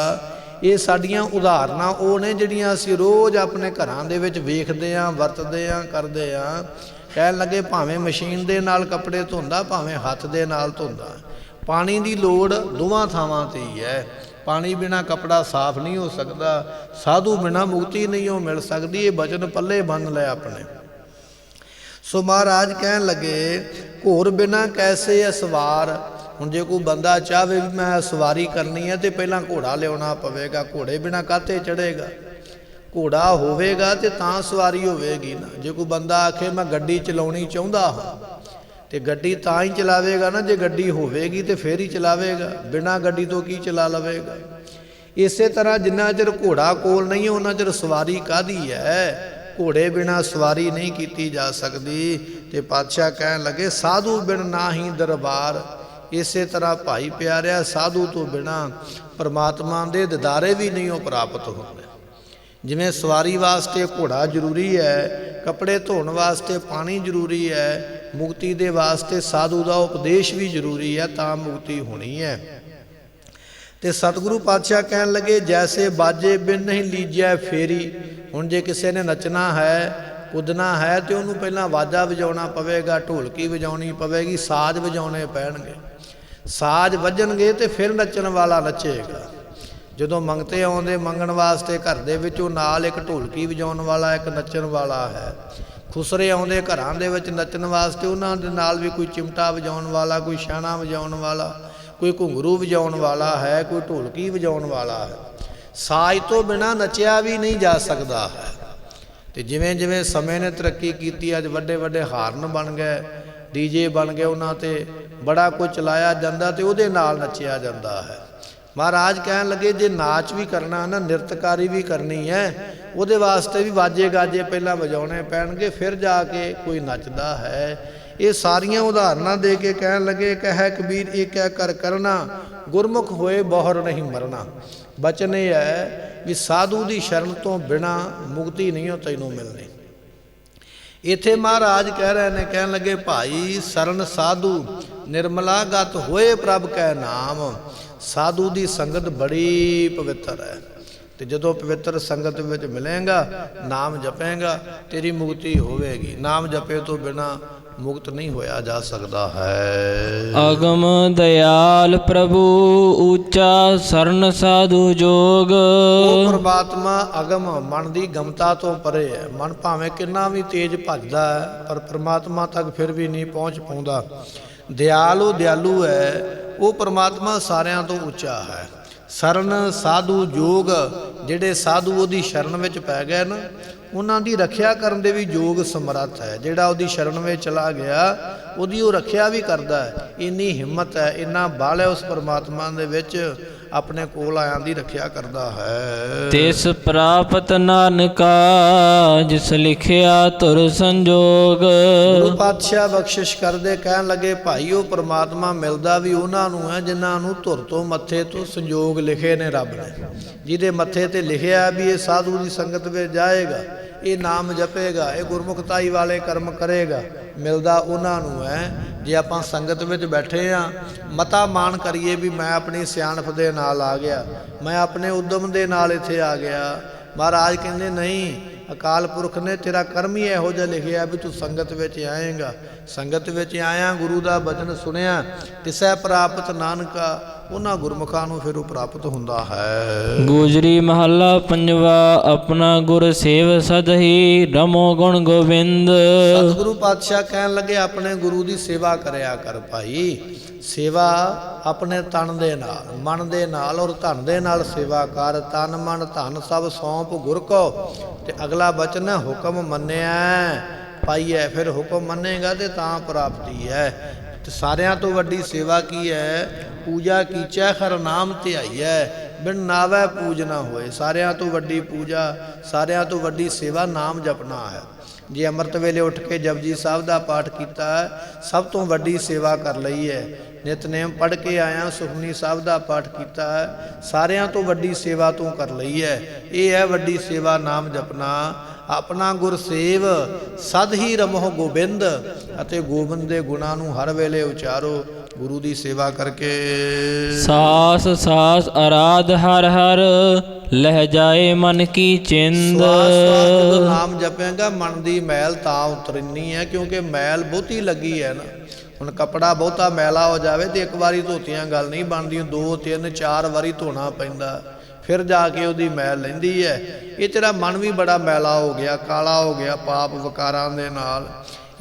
[SPEAKER 1] ਇਹ ਸਾਡੀਆਂ ਉਦਾਹਰਨਾਂ ਉਹ ਨੇ ਜਿਹੜੀਆਂ ਅਸੀਂ ਰੋਜ਼ ਆਪਣੇ ਘਰਾਂ ਦੇ ਵਿੱਚ ਵੇਖਦੇ ਹਾਂ, ਵਰਤਦੇ ਹਾਂ, ਕਰਦੇ ਹਾਂ। ਕਹਿਣ ਲੱਗੇ ਭਾਵੇਂ ਮਸ਼ੀਨ ਦੇ ਨਾਲ ਕੱਪੜੇ ਧੋਂਦਾ, ਭਾਵੇਂ ਹੱਥ ਦੇ ਨਾਲ ਧੋਂਦਾ, ਪਾਣੀ ਦੀ ਲੋੜ ਦੋਵਾਂ ਥਾਵਾਂ 'ਤੇ ਹੀ ਹੈ। ਪਾਣੀ ਬਿਨਾ ਕੱਪੜਾ ਸਾਫ਼ ਨਹੀਂ ਹੋ ਸਕਦਾ, ਸਾਧੂ ਬਿਨਾ ਮੁਕਤੀ ਨਹੀਂ ਹੋ ਮਿਲ ਸਕਦੀ। ਇਹ ਬਚਨ ਪੱਲੇ ਬੰਨ ਲੈ ਆਪਣੇ। ਸੋ ਮਹਾਰਾਜ ਕਹਿਣ ਲੱਗੇ ਘੋਰ ਬਿਨਾ ਕੈਸੇ ਅਸਵਾਰ। ਹੁਣ ਜੇ ਕੋਈ ਬੰਦਾ ਚਾਹਵੇ ਵੀ ਮੈਂ ਸਵਾਰੀ ਕਰਨੀ ਹੈ ਤੇ ਪਹਿਲਾਂ ਘੋੜਾ ਲਿਆਉਣਾ ਪਵੇਗਾ। ਘੋੜੇ ਬਿਨਾ ਕਾਹਤੇ ਚੜ੍ਹੇਗਾ? ਘੋੜਾ ਹੋਵੇਗਾ ਤੇ ਤਾਂ ਸਵਾਰੀ ਹੋਵੇਗੀ ਨਾ। ਜੇ ਕੋਈ ਬੰਦਾ ਆਖੇ ਮੈਂ ਗੱਡੀ ਚਲਾਉਣੀ ਚਾਹੁੰਦਾ ਹਾਂ ਤੇ ਗੱਡੀ ਤਾਂ ਹੀ ਚਲਾਵੇਗਾ ਨਾ ਜੇ ਗੱਡੀ ਹੋਵੇਗੀ ਤੇ ਫਿਰ ਹੀ ਚਲਾਵੇਗਾ, ਬਿਨਾਂ ਗੱਡੀ ਤੋਂ ਕੀ ਚਲਾ ਲਵੇਗਾ? ਇਸੇ ਤਰ੍ਹਾਂ ਜਿੰਨਾ ਚਿਰ ਘੋੜਾ ਕੋਲ ਨਹੀਂ ਉਹਨਾਂ ਚਿਰ ਸਵਾਰੀ ਕਾਹਦੀ ਹੈ? ਘੋੜੇ ਬਿਨਾਂ ਸਵਾਰੀ ਨਹੀਂ ਕੀਤੀ ਜਾ ਸਕਦੀ। ਤੇ ਪਾਤਸ਼ਾਹ ਕਹਿਣ ਲੱਗੇ ਸਾਧੂ ਬਿਨ ਨਾ ਹੀ ਦਰਬਾਰ। ਇਸੇ ਤਰ੍ਹਾਂ ਭਾਈ ਪਿਆਰਿਆ ਸਾਧੂ ਤੋਂ ਬਿਨਾਂ ਪਰਮਾਤਮਾ ਦੇ ਦਿਦਾਰੇ ਵੀ ਨਹੀਂ ਉਹ ਪ੍ਰਾਪਤ ਹੁੰਦੇ। ਜਿਵੇਂ ਸਵਾਰੀ ਵਾਸਤੇ ਘੋੜਾ ਜ਼ਰੂਰੀ ਹੈ, ਕੱਪੜੇ ਧੋਣ ਵਾਸਤੇ ਪਾਣੀ ਜ਼ਰੂਰੀ ਹੈ, ਮੁਕਤੀ ਦੇ ਵਾਸਤੇ ਸਾਧੂ ਦਾ ਉਪਦੇਸ਼ ਵੀ ਜ਼ਰੂਰੀ ਹੈ, ਤਾਂ ਮੁਕਤੀ ਹੋਣੀ ਹੈ। ਤੇ ਸਤਿਗੁਰੂ ਪਾਤਸ਼ਾਹ ਕਹਿਣ ਲੱਗੇ ਜੈਸੇ ਬਾਜੇ ਬਿਨ ਨਹੀਂ ਲੀਜਿਆ ਫੇਰੀ। ਹੁਣ ਜੇ ਕਿਸੇ ਨੇ ਨੱਚਣਾ ਹੈ, ਕੁੱਦਣਾ ਹੈ ਤੇ ਉਹਨੂੰ ਪਹਿਲਾਂ ਵਾਜਾ ਵਜਾਉਣਾ ਪਵੇਗਾ, ਢੋਲਕੀ ਵਜਾਉਣੀ ਪਵੇਗੀ, ਸਾਜ਼ ਵਜਾਉਣੇ ਪੈਣਗੇ। ਸਾਜ਼ ਵੱਜਣਗੇ ਤੇ ਫਿਰ ਨੱਚਣ ਵਾਲਾ ਨੱਚੇਗਾ। ਜਦੋਂ ਮੰਗਤੇ ਆਉਂਦੇ ਮੰਗਣ ਵਾਸਤੇ ਘਰ ਦੇ ਵਿੱਚ ਉਹ ਨਾਲ ਇੱਕ ਢੋਲਕੀ ਵਜਾਉਣ ਵਾਲਾ, ਇੱਕ ਨੱਚਣ ਵਾਲਾ ਹੈ। ਖੁਸਰੇ ਆਉਂਦੇ ਘਰਾਂ ਦੇ ਵਿੱਚ ਨੱਚਣ ਵਾਸਤੇ ਉਹਨਾਂ ਦੇ ਨਾਲ ਵੀ ਕੋਈ ਚਿਮਟਾ ਵਜਾਉਣ ਵਾਲਾ, ਕੋਈ ਛਾਣਾ ਵਜਾਉਣ ਵਾਲਾ, ਕੋਈ ਘੁੰਗਰੂ ਵਜਾਉਣ ਵਾਲਾ ਹੈ, ਕੋਈ ਢੋਲਕੀ ਵਜਾਉਣ ਵਾਲਾ ਹੈ। ਸਾਜ਼ ਤੋਂ ਬਿਨਾਂ ਨੱਚਿਆ ਵੀ ਨਹੀਂ ਜਾ ਸਕਦਾ ਹੈ। ਤੇ ਜਿਵੇਂ ਜਿਵੇਂ ਸਮੇਂ ਨੇ ਤਰੱਕੀ ਕੀਤੀ, ਅੱਜ ਵੱਡੇ ਵੱਡੇ ਹਾਰਨ ਬਣ ਗਏ, ਡੀਜੇ ਬਣ ਗਏ, ਉਹਨਾਂ 'ਤੇ ਬੜਾ ਕੁਝ ਚਲਾਇਆ ਜਾਂਦਾ ਤੇ ਉਹਦੇ ਨਾਲ ਨੱਚਿਆ ਜਾਂਦਾ ਹੈ। ਮਹਾਰਾਜ ਕਹਿਣ ਲੱਗੇ ਜੇ ਨਾਚ ਵੀ ਕਰਨਾ ਨਾ, ਨਿਰਤਕਾਰੀ ਵੀ ਕਰਨੀ ਹੈ, ਉਹਦੇ ਵਾਸਤੇ ਵੀ ਵਾਜੇ ਗਾਜੇ ਪਹਿਲਾਂ ਵਜਾਉਣੇ ਪੈਣਗੇ, ਫਿਰ ਜਾ ਕੇ ਕੋਈ ਨੱਚਦਾ ਹੈ। ਇਹ ਸਾਰੀਆਂ ਉਦਾਹਰਨਾਂ ਦੇ ਕੇ ਕਹਿਣ ਲੱਗੇ ਕਹਿ ਕਬੀਰ ਇਹ ਕਹਿ ਕਰ ਕਰਨਾ, ਗੁਰਮੁਖ ਹੋਏ ਬਹੁਰ ਨਹੀਂ ਮਰਨਾ। ਬਚਨ ਇਹ ਹੈ ਵੀ ਸਾਧੂ ਦੀ ਸ਼ਰਨ ਤੋਂ ਬਿਨਾਂ ਮੁਕਤੀ ਨਹੀਂ ਹੋ ਤੈਨੂੰ ਮਿਲਣੀ। ਇੱਥੇ ਮਹਾਰਾਜ ਕਹਿ ਰਹੇ ਨੇ, ਕਹਿਣ ਲੱਗੇ ਭਾਈ ਸਰਨ ਸਾਧੂ ਨਿਰਮਲਾ ਗਤ ਹੋਏ ਪ੍ਰਭ ਕੈ ਨਾਮ। ਸਾਧੂ ਦੀ ਸੰਗਤ ਬੜੀ ਪਵਿੱਤਰ ਹੈ ਤੇ ਜਦੋਂ ਪਵਿੱਤਰ ਸੰਗਤ ਵਿੱਚ ਮਿਲੇਗਾ, ਨਾਮ ਜਪੇਗਾ, ਤੇਰੀ ਮੁਕਤੀ ਹੋਵੇਗੀ। ਨਾਮ ਜਪੇ ਤੋਂ ਬਿਨਾਂ ਮੁਕਤ ਨਹੀਂ ਹੋਇਆ ਜਾ ਸਕਦਾ ਹੈ।
[SPEAKER 2] ਅਗਮ ਦਇਆਲ ਪ੍ਰਭੂ ਉੱਚਾ ਸਰਨ ਸਾਧੂ ਜੋਗ।
[SPEAKER 1] ਉਹ ਪ੍ਰਮਾਤਮਾ ਅਗਮ, ਮਨ ਦੀ ਗਮਤਾ ਤੋਂ ਪਰੇ ਹੈ। ਮਨ ਭਾਵੇਂ ਕਿੰਨਾ ਵੀ ਤੇਜ਼ ਭੱਜਦਾ ਹੈ ਪਰ ਪ੍ਰਮਾਤਮਾ ਤੱਕ ਫਿਰ ਵੀ ਨਹੀਂ ਪਹੁੰਚ ਪਾਉਂਦਾ। ਦਿਆਲ ਉਹ ਦਿਆਲੂ ਹੈ, ਉਹ ਪ੍ਰਮਾਤਮਾ ਸਾਰਿਆਂ ਤੋਂ ਉੱਚਾ ਹੈ। ਸਰਨ ਸਾਧੂ ਜੋਗ, ਜਿਹੜੇ ਸਾਧੂ ਉਹਦੀ ਸ਼ਰਨ ਵਿੱਚ ਪੈ ਗਏ ਨਾ, ਉਹਨਾਂ ਦੀ ਰੱਖਿਆ ਕਰਨ ਦੇ ਵੀ ਯੋਗ ਸਮਰੱਥ ਹੈ। ਜਿਹੜਾ ਉਹਦੀ ਸ਼ਰਨ ਵਿੱਚ ਚਲਾ ਗਿਆ ਉਹਦੀ ਉਹ ਰੱਖਿਆ ਵੀ ਕਰਦਾ ਹੈ। ਇੰਨੀ ਹਿੰਮਤ ਹੈ, ਇੰਨਾ ਬਲ ਹੈ ਉਸ ਪਰਮਾਤਮਾ ਦੇ ਵਿੱਚ, ਆਪਣੇ ਕੋਲ ਆਇਆਂ ਦੀ ਰੱਖਿਆ ਕਰਦਾ ਹੈ।
[SPEAKER 2] ਤਿਸ ਪ੍ਰਾਪਤ ਨਾਨਕਾ ਜਿਸ ਲਿਖਿਆ ਧੁਰ ਸੰਜੋਗ।
[SPEAKER 1] ਗੁਰੂ ਪਾਤਸ਼ਾਹ ਬਖਸ਼ਿਸ਼ ਕਰਦੇ ਕਹਿਣ ਲੱਗੇ, ਭਾਈ ਉਹ ਪਰਮਾਤਮਾ ਮਿਲਦਾ ਵੀ ਉਹਨਾਂ ਨੂੰ ਹੈ ਜਿਨ੍ਹਾਂ ਨੂੰ ਧੁਰ ਤੋਂ ਮੱਥੇ ਤੋਂ ਸੰਜੋਗ ਲਿਖੇ ਨੇ ਰੱਬ ਨੇ। ਜਿਹਦੇ ਮੱਥੇ ਤੇ ਲਿਖਿਆ ਵੀ ਇਹ ਸਾਧੂ ਦੀ ਸੰਗਤ ਵਿੱਚ ਜਾਏਗਾ, ਇਹ ਨਾਮ ਜਪੇਗਾ, ਇਹ ਗੁਰਮੁਖਤਾਈ ਵਾਲੇ ਕਰਮ ਕਰੇਗਾ, ਮਿਲਦਾ ਉਹਨਾਂ ਨੂੰ ਹੈ। ਜੇ ਆਪਾਂ ਸੰਗਤ ਵਿੱਚ ਬੈਠੇ ਹਾਂ, ਮਤਾ ਮਾਣ ਕਰੀਏ ਵੀ ਮੈਂ ਆਪਣੀ ਸਿਆਣਪ ਦੇ ਨਾਲ ਆ ਗਿਆ, ਮੈਂ ਆਪਣੇ ਉਦਮ ਦੇ ਨਾਲ ਇੱਥੇ ਆ ਗਿਆ, ਮਹਾਰਾਜ ਕਹਿੰਦੇ ਨਹੀਂ, ਅਕਾਲ ਪੁਰਖ ਨੇ ਤੇਰਾ ਕਰਮ ਹੀ ਇਹੋ ਜਿਹਾ ਲਿਖਿਆ ਵੀ ਤੂੰ ਸੰਗਤ ਵਿੱਚ ਆਏਗਾ। ਸੰਗਤ ਵਿੱਚ ਆਇਆ, ਗੁਰੂ ਦਾ ਬਚਨ ਸੁਣਿਆ, ਤਿਸੈ ਪ੍ਰਾਪਤ ਨਾਨਕਾ, ਉਹਨਾਂ ਗੁਰਮੁਖਾਂ ਨੂੰ ਫਿਰ ਉਹ ਪ੍ਰਾਪਤ ਹੁੰਦਾ ਹੈ।
[SPEAKER 2] ਗੁਜਰੀ ਮਹੱਲਾ ਪੰਜਵਾ। ਆਪਣਾ ਗੁਰ ਸੇਵ ਸਦਹੀ ਰਮੋ ਗੁਣ ਗੋਬਿੰਦ।
[SPEAKER 1] ਸਤਿਗੁਰੂ ਪਾਤਸ਼ਾਹ ਕਹਿਣ ਲੱਗੇ, ਆਪਣੇ ਗੁਰੂ ਦੀ ਸੇਵਾ ਕਰਿਆ ਕਰ ਭਾਈ। ਸੇਵਾ ਆਪਣੇ ਤਨ ਦੇ ਨਾਲ, ਮਨ ਦੇ ਨਾਲ ਔਰ ਧਨ ਦੇ ਨਾਲ ਸੇਵਾ ਕਰ। ਤਨ ਮਨ ਧਨ ਸਭ ਸੌਂਪ ਗੁਰ ਕੋ। ਤੇ ਅਗਲਾ ਬਚਨ ਹੈ, ਹੁਕਮ ਮੰਨਿਆ ਪਾਈਐ। ਫਿਰ ਹੁਕਮ ਮੰਨੇਗਾ ਤੇ ਤਾਂ ਪ੍ਰਾਪਤੀ ਹੈ। ਤੇ ਸਾਰਿਆਂ ਤੋਂ ਵੱਡੀ ਸੇਵਾ ਕੀ ਹੈ? ਪੂਜਾ ਕੀਚੈ ਹਰ ਨਾਮ ਧਿਆਈਐ, ਬਿਨ ਨਾਵੈ ਪੂਜ ਨਾ ਹੋਏ। ਸਾਰਿਆਂ ਤੋਂ ਵੱਡੀ ਪੂਜਾ, ਸਾਰਿਆਂ ਤੋਂ ਵੱਡੀ ਸੇਵਾ ਨਾਮ ਜਪਣਾ ਹੈ। ਜੇ ਅੰਮ੍ਰਿਤ ਵੇਲੇ ਉੱਠ ਕੇ ਜਪਜੀ ਸਾਹਿਬ ਦਾ ਪਾਠ ਕੀਤਾ ਹੈ, ਸਭ ਤੋਂ ਵੱਡੀ ਸੇਵਾ ਕਰ ਲਈ ਹੈ। ਨਿਤਨੇਮ ਪੜ੍ਹ ਕੇ ਆਇਆ, ਸੁਖਮਨੀ ਸਾਹਿਬ ਦਾ ਪਾਠ ਕੀਤਾ ਹੈ, ਸਾਰਿਆਂ ਤੋਂ ਵੱਡੀ ਸੇਵਾ ਤੂੰ ਕਰ ਲਈ ਹੈ। ਇਹ ਹੈ ਵੱਡੀ ਸੇਵਾ, ਨਾਮ ਜਪਣਾ। ਆਪਣਾ ਗੁਰ ਸੇਵ ਸਦ ਹੀ ਰਮੋ ਗੋਬਿੰਦ, ਅਤੇ ਗੋਬਿੰਦ ਦੇ ਗੁਣਾਂ ਨੂੰ ਹਰ ਵੇਲੇ ਉਚਾਰੋ ਗੁਰੂ ਦੀ ਸੇਵਾ ਕਰਕੇ।
[SPEAKER 2] ਸਾਸ ਸਾਸ ਅਰਾਧ ਹਰ ਹਰ, ਲਹਿ ਜਾਏ ਮਨ ਕੀ ਚਿੰਦ।
[SPEAKER 1] ਜਦੋਂ ਨਾਮ ਜਪੇਗਾ ਮਨ ਦੀ ਮੈਲ ਤਾਂ ਉਤਰਨੀ ਹੈ, ਕਿਉਂਕਿ ਮੈਲ ਬਹੁਤੀ ਲੱਗੀ ਹੈ ਨਾ। ਹੁਣ ਕੱਪੜਾ ਬਹੁਤਾ ਮੈਲਾ ਹੋ ਜਾਵੇ ਤੇ ਇੱਕ ਵਾਰੀ ਧੋਤੀਆਂ ਗੱਲ ਨਹੀਂ ਬਣਦੀ, 2 3 4 ਵਾਰੀ ਧੋਣਾ ਪੈਂਦਾ, ਫਿਰ ਜਾ ਕੇ ਉਹਦੀ ਮੈਲ ਲੈਂਦੀ ਹੈ। ਇਹ ਤੇਰਾ ਮਨ ਵੀ ਬੜਾ ਮੈਲਾ ਹੋ ਗਿਆ, ਕਾਲਾ ਹੋ ਗਿਆ ਪਾਪ ਵਿਕਾਰਾਂ ਦੇ ਨਾਲ।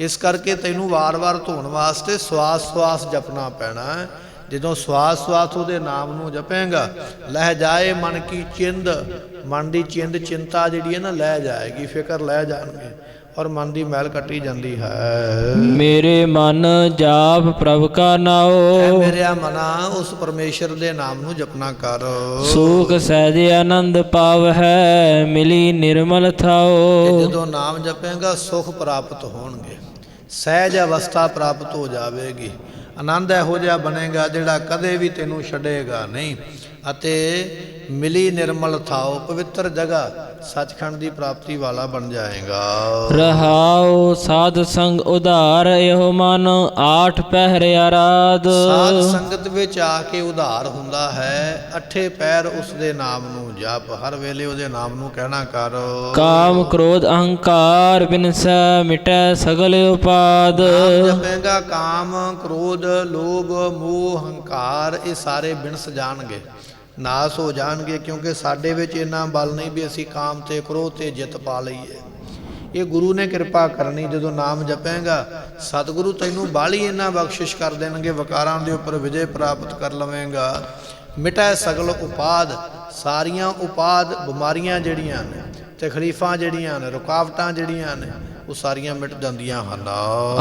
[SPEAKER 1] ਇਸ ਕਰਕੇ ਤੈਨੂੰ ਵਾਰ-ਵਾਰ ਧੋਣ ਵਾਸਤੇ ਸਵਾਸ ਜਪਣਾ ਪੈਣਾ ਹੈ। ਜਦੋਂ ਸਵਾਸ ਉਹਦੇ ਨਾਮ ਨੂੰ ਜਪੇਗਾ, ਲਹਿ ਜਾਏ ਮਨ ਕੀ ਚਿੰਦ, ਮਨ ਦੀ ਚਿੰਤਾ ਜਿਹੜੀ ਹੈ ਨਾ ਲਹਿ ਜਾਏਗੀ, ਫਿਕਰ ਲਹਿ ਜਾਣਗੇ ਔਰ ਮਨ ਦੀ ਮੈਲ ਕੱਟੀ ਜਾਂਦੀ ਹੈ।
[SPEAKER 2] ਮੇਰੇ ਮਨ ਜਾਪ ਪ੍ਰਭ ਕਾ ਨਾਉ,
[SPEAKER 1] ਮੇਰਿਆ ਮਨਾ ਉਸ ਪਰਮੇਸ਼ਰ ਦੇ ਨਾਮ ਨੂੰ ਜਪਣਾ ਕਰ।
[SPEAKER 2] ਸੁਖ ਸਹਿਜ ਆਨੰਦ ਪਾਵਹਿ, ਮਿਲੀ ਨਿਰਮਲ ਥਾਉ।
[SPEAKER 1] ਜਦੋਂ ਨਾਮ ਜਪੇਗਾ ਸੁਖ ਪ੍ਰਾਪਤ ਹੋਣਗੇ, ਸਹਿਜ ਅਵਸਥਾ ਪ੍ਰਾਪਤ ਹੋ ਜਾਵੇਗੀ, ਆਨੰਦ ਇਹੋ ਜਿਹਾ ਬਣੇਗਾ ਜਿਹੜਾ ਕਦੇ ਵੀ ਤੈਨੂੰ ਛੱਡੇਗਾ ਨਹੀਂ। ਅਤੇ ਮਿਲੀ ਨਿਰਮਲ ਥਾਉ, ਪਵਿੱਤਰ ਜਗ੍ਹਾ ਸੱਚਖੰਡ ਦੀ ਪ੍ਰਾਪਤੀ ਵਾਲਾ ਬਣ ਜਾਏਗਾ।
[SPEAKER 2] ਰਹਾਉ ਸਾਧ ਸੰਗ ਉਧਾਰ, ਇਹੋ ਮਨ 8 ਪਹਿਰ ਆਰਾਧ।
[SPEAKER 1] ਸਾਧ ਸੰਗਤ ਵਿੱਚ ਆ ਕੇ ਉਧਾਰ ਹੁੰਦਾ ਹੈ, 8 ਪਹਿਰ ਉਸ ਦੇ ਨਾਮ ਨੂੰ ਜਪ, ਹਰ ਵੇਲੇ ਉਹਦੇ ਨਾਮ ਨੂੰ ਕਹਿਣਾ ਕਰ।
[SPEAKER 2] ਕਾਮ ਕ੍ਰੋਧ ਅਹੰਕਾਰ ਬਿਨਸੈ, ਮਿਟੈ ਸਗਲ ਉਪਾਦ।
[SPEAKER 1] ਜਪੇਗਾ ਕਾਮ ਕ੍ਰੋਧ ਲੋਭ ਮੋਹ ਹੰਕਾਰ, ਇਹ ਸਾਰੇ ਬਿਨਸ ਜਾਣਗੇ, ਨਾਸ ਹੋ ਜਾਣਗੇ, ਕਿਉਂਕਿ ਸਾਡੇ ਵਿੱਚ ਇੰਨਾ ਬਲ ਨਹੀਂ ਵੀ ਅਸੀਂ ਕਾਮ ਤੇ ਕ੍ਰੋਧ ਤੇ ਜਿੱਤ ਪਾ ਲਈਏ। ਇਹ ਗੁਰੂ ਨੇ ਕਿਰਪਾ ਕਰਨੀ। ਜਦੋਂ ਨਾਮ ਜਪੇਗਾ ਸਤਿਗੁਰੂ ਤੈਨੂੰ ਬਾਹਲੀ ਇਹਨਾਂ ਬਖਸ਼ਿਸ਼ ਕਰ ਦੇਣਗੇ, ਵਿਕਾਰਾਂ ਦੇ ਉੱਪਰ ਵਿਜੇ ਪ੍ਰਾਪਤ ਕਰ ਲਵੇਂਗਾ। ਮਿਟੈ ਸਗਲ ਉਪਾਦ, ਸਾਰੀਆਂ ਉਪਾਦ ਬਿਮਾਰੀਆਂ ਜਿਹੜੀਆਂ ਨੇ, ਤਕਲੀਫਾਂ ਜਿਹੜੀਆਂ ਨੇ, ਰੁਕਾਵਟਾਂ ਜਿਹੜੀਆਂ ਨੇ, ਉਹ ਸਾਰੀਆਂ ਮਿਟ ਜਾਂਦੀਆਂ ਹਨ।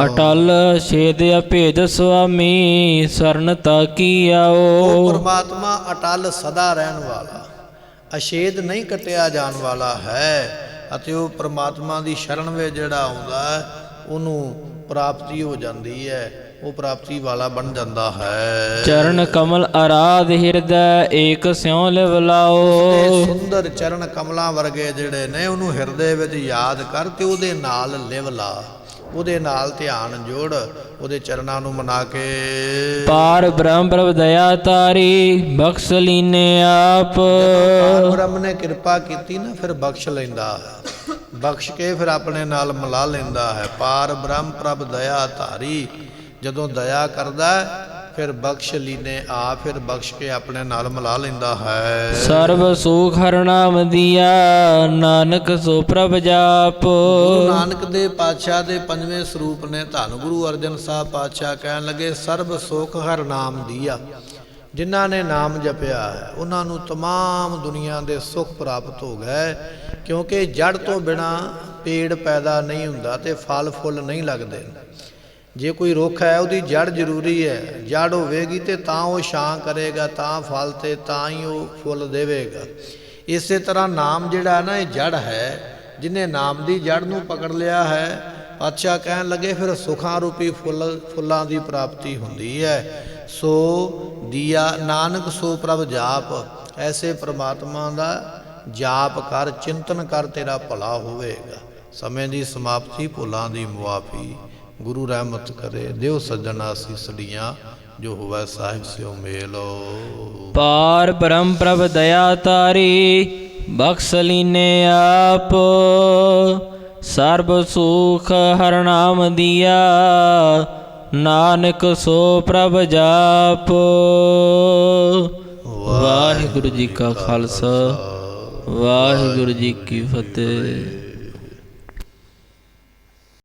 [SPEAKER 2] ਅਟਲ ਛੇਦ ਅਭੇਦ ਸੁਆਮੀ, ਸਰਨ ਤਾਕੀ ਆਓ।
[SPEAKER 1] ਉਹ ਪਰਮਾਤਮਾ ਅਟਲ ਸਦਾ ਰਹਿਣ ਵਾਲਾ, ਅਛੇਦ ਨਹੀਂ ਕੱਟਿਆ ਜਾਣ ਵਾਲਾ ਹੈ। ਅਤੇ ਉਹ ਪਰਮਾਤਮਾ ਦੀ ਸ਼ਰਨ ਵਿੱਚ ਜਿਹੜਾ ਆਉਂਦਾ ਉਹਨੂੰ ਪ੍ਰਾਪਤੀ ਹੋ ਜਾਂਦੀ ਹੈ, ਉਹ ਪ੍ਰਾਪਤੀ ਵਾਲਾ ਬਣ ਜਾਂਦਾ ਹੈ।
[SPEAKER 2] ਚਰਨ ਕਮਲ ਆਰਾਧ ਹਿਰਦੈ, ਏਕ ਸਿਉ ਲਿਵ ਲਾਓ।
[SPEAKER 1] ਸੁੰਦਰ ਚਰਨ ਕਮਲਾਂ ਵਰਗੇ ਜਿਹੜੇ ਨੇ ਉਹਨੂੰ ਹਿਰਦੇ ਵਿੱਚ ਯਾਦ ਕਰ ਤੇ ਉਹਦੇ ਨਾਲ ਲਿਵ ਲਾ, ਉਹਦੇ ਨਾਲ ਧਿਆਨ ਜੋੜ, ਉਹਦੇ ਚਰਨਾਂ ਨੂੰ ਮਨਾ ਕੇ।
[SPEAKER 2] ਪਾਰ ਬ੍ਰਹਮ ਪ੍ਰਭ ਦਇਆ ਤਾਰੀ, ਬਖਸ਼ ਲੀਨੇ ਆਪ।
[SPEAKER 1] ਪਾਰ ਬ੍ਰਹਮ ਨੇ ਕਿਰਪਾ ਕੀਤੀ ਨਾ, ਫਿਰ ਬਖਸ਼ ਲੈਂਦਾ। ਬਖਸ਼ ਕੇ ਫਿਰ ਆਪਣੇ ਨਾਲ ਮਿਲਾ ਲੈਂਦਾ ਹੈ। ਪਾਰ ਬ੍ਰਹਮ ਪ੍ਰਭ ਦਇਆ ਧਾਰੀ, ਜਦੋਂ ਦਇਆ ਕਰਦਾ ਹੈ, ਫਿਰ ਬਖਸ਼ ਲੀਨੇ ਆ, ਫਿਰ ਬਖਸ਼ ਕੇ ਆਪਣੇ ਨਾਲ ਮਿਲਾ ਲੈਂਦਾ ਹੈ।
[SPEAKER 2] ਸਰਬ ਸੁਖ ਹਰਿ ਨਾਮ ਦੀਆ, ਨਾਨਕ ਸੋ ਪ੍ਰਭ ਜਾਪ।
[SPEAKER 1] ਗੁਰੂ ਨਾਨਕ ਦੇ ਪਾਤਸ਼ਾਹ ਦੇ ਪੰਜਵੇਂ ਸਰੂਪ ਨੇ। ਧੰਨ ਗੁਰੂ ਅਰਜਨ ਸਾਹਿਬ ਪਾਤਸ਼ਾਹ ਕਹਿਣ ਲੱਗੇ, ਸਰਬ ਸੁਖ ਹਰਿ ਨਾਮ ਦੀਆ। ਜਿਨ੍ਹਾਂ ਨੇ ਨਾਮ ਜਪਿਆ ਹੈ ਉਹਨਾਂ ਨੂੰ ਤਮਾਮ ਦੁਨੀਆ ਦੇ ਸੁੱਖ ਪ੍ਰਾਪਤ ਹੋ ਗਏ, ਕਿਉਂਕਿ ਜੜ ਤੋਂ ਬਿਨਾ ਪੇੜ ਪੈਦਾ ਨਹੀਂ ਹੁੰਦਾ ਤੇ ਫਲ ਫੁੱਲ ਨਹੀਂ ਲੱਗਦੇ। ਜੇ ਕੋਈ ਰੁੱਖ ਹੈ ਉਹਦੀ ਜੜ ਜ਼ਰੂਰੀ ਹੈ, ਜੜ ਹੋਵੇਗੀ ਤੇ ਤਾਂ ਉਹ ਛਾਂ ਕਰੇਗਾ, ਤਾਂ ਫਲ ਤੇ ਤਾਂ ਹੀ ਉਹ ਫੁੱਲ ਦੇਵੇਗਾ। ਇਸੇ ਤਰ੍ਹਾਂ ਨਾਮ ਜਿਹੜਾ ਨਾ ਇਹ ਜੜ ਹੈ, ਜਿਹਨੇ ਨਾਮ ਦੀ ਜੜ ਨੂੰ ਪਕੜ ਲਿਆ ਹੈ, ਪਾਤਸ਼ਾਹ ਕਹਿਣ ਲੱਗੇ ਫਿਰ ਸੁਖਾਂ ਰੂਪੀ ਫੁੱਲਾਂ ਦੀ ਪ੍ਰਾਪਤੀ ਹੁੰਦੀ ਹੈ। ਸੋ ਦੀਆ ਨਾਨਕ ਸੋ ਪ੍ਰਭ ਜਾਪ। ਐਸੇ ਪ੍ਰਮਾਤਮਾ ਦਾ ਜਾਪ ਕਰ, ਚਿੰਤਨ ਕਰ, ਤੇਰਾ ਭਲਾ ਹੋਵੇਗਾ। ਸਮੇਂ ਦੀ ਸਮਾਪਤੀ, ਭੁੱਲਾਂ ਦੀ ਮੁਆਫੀ। ਗੁਰੂ ਰਹਿਮਤ ਕਰੇ, ਦਿਓ ਸੱਜਣਾ ਸੀਸੜੀਆਂ, ਜੋ ਹੋਵੇ ਸਾਹਿਬ ਸਿਓ ਮੇਲੋ।
[SPEAKER 2] ਪਾਰ ਬ੍ਰਹਮ ਪ੍ਰਭ ਦਇਆ ਤਾਰੀ, ਬਖਸ਼ ਲੀਨੇ ਆਪ। ਸਰਬ ਸੁਖ ਹਰਿ ਨਾਮ ਦੀਆ, ਨਾਨਕ ਸੋ ਪ੍ਰਭ ਜਾਪ। ਵਾਹਿਗੁਰੂ ਜੀ ਕਾ ਖਾਲਸਾ, ਵਾਹਿਗੁਰੂ ਜੀ ਕੀ ਫਤਿਹ।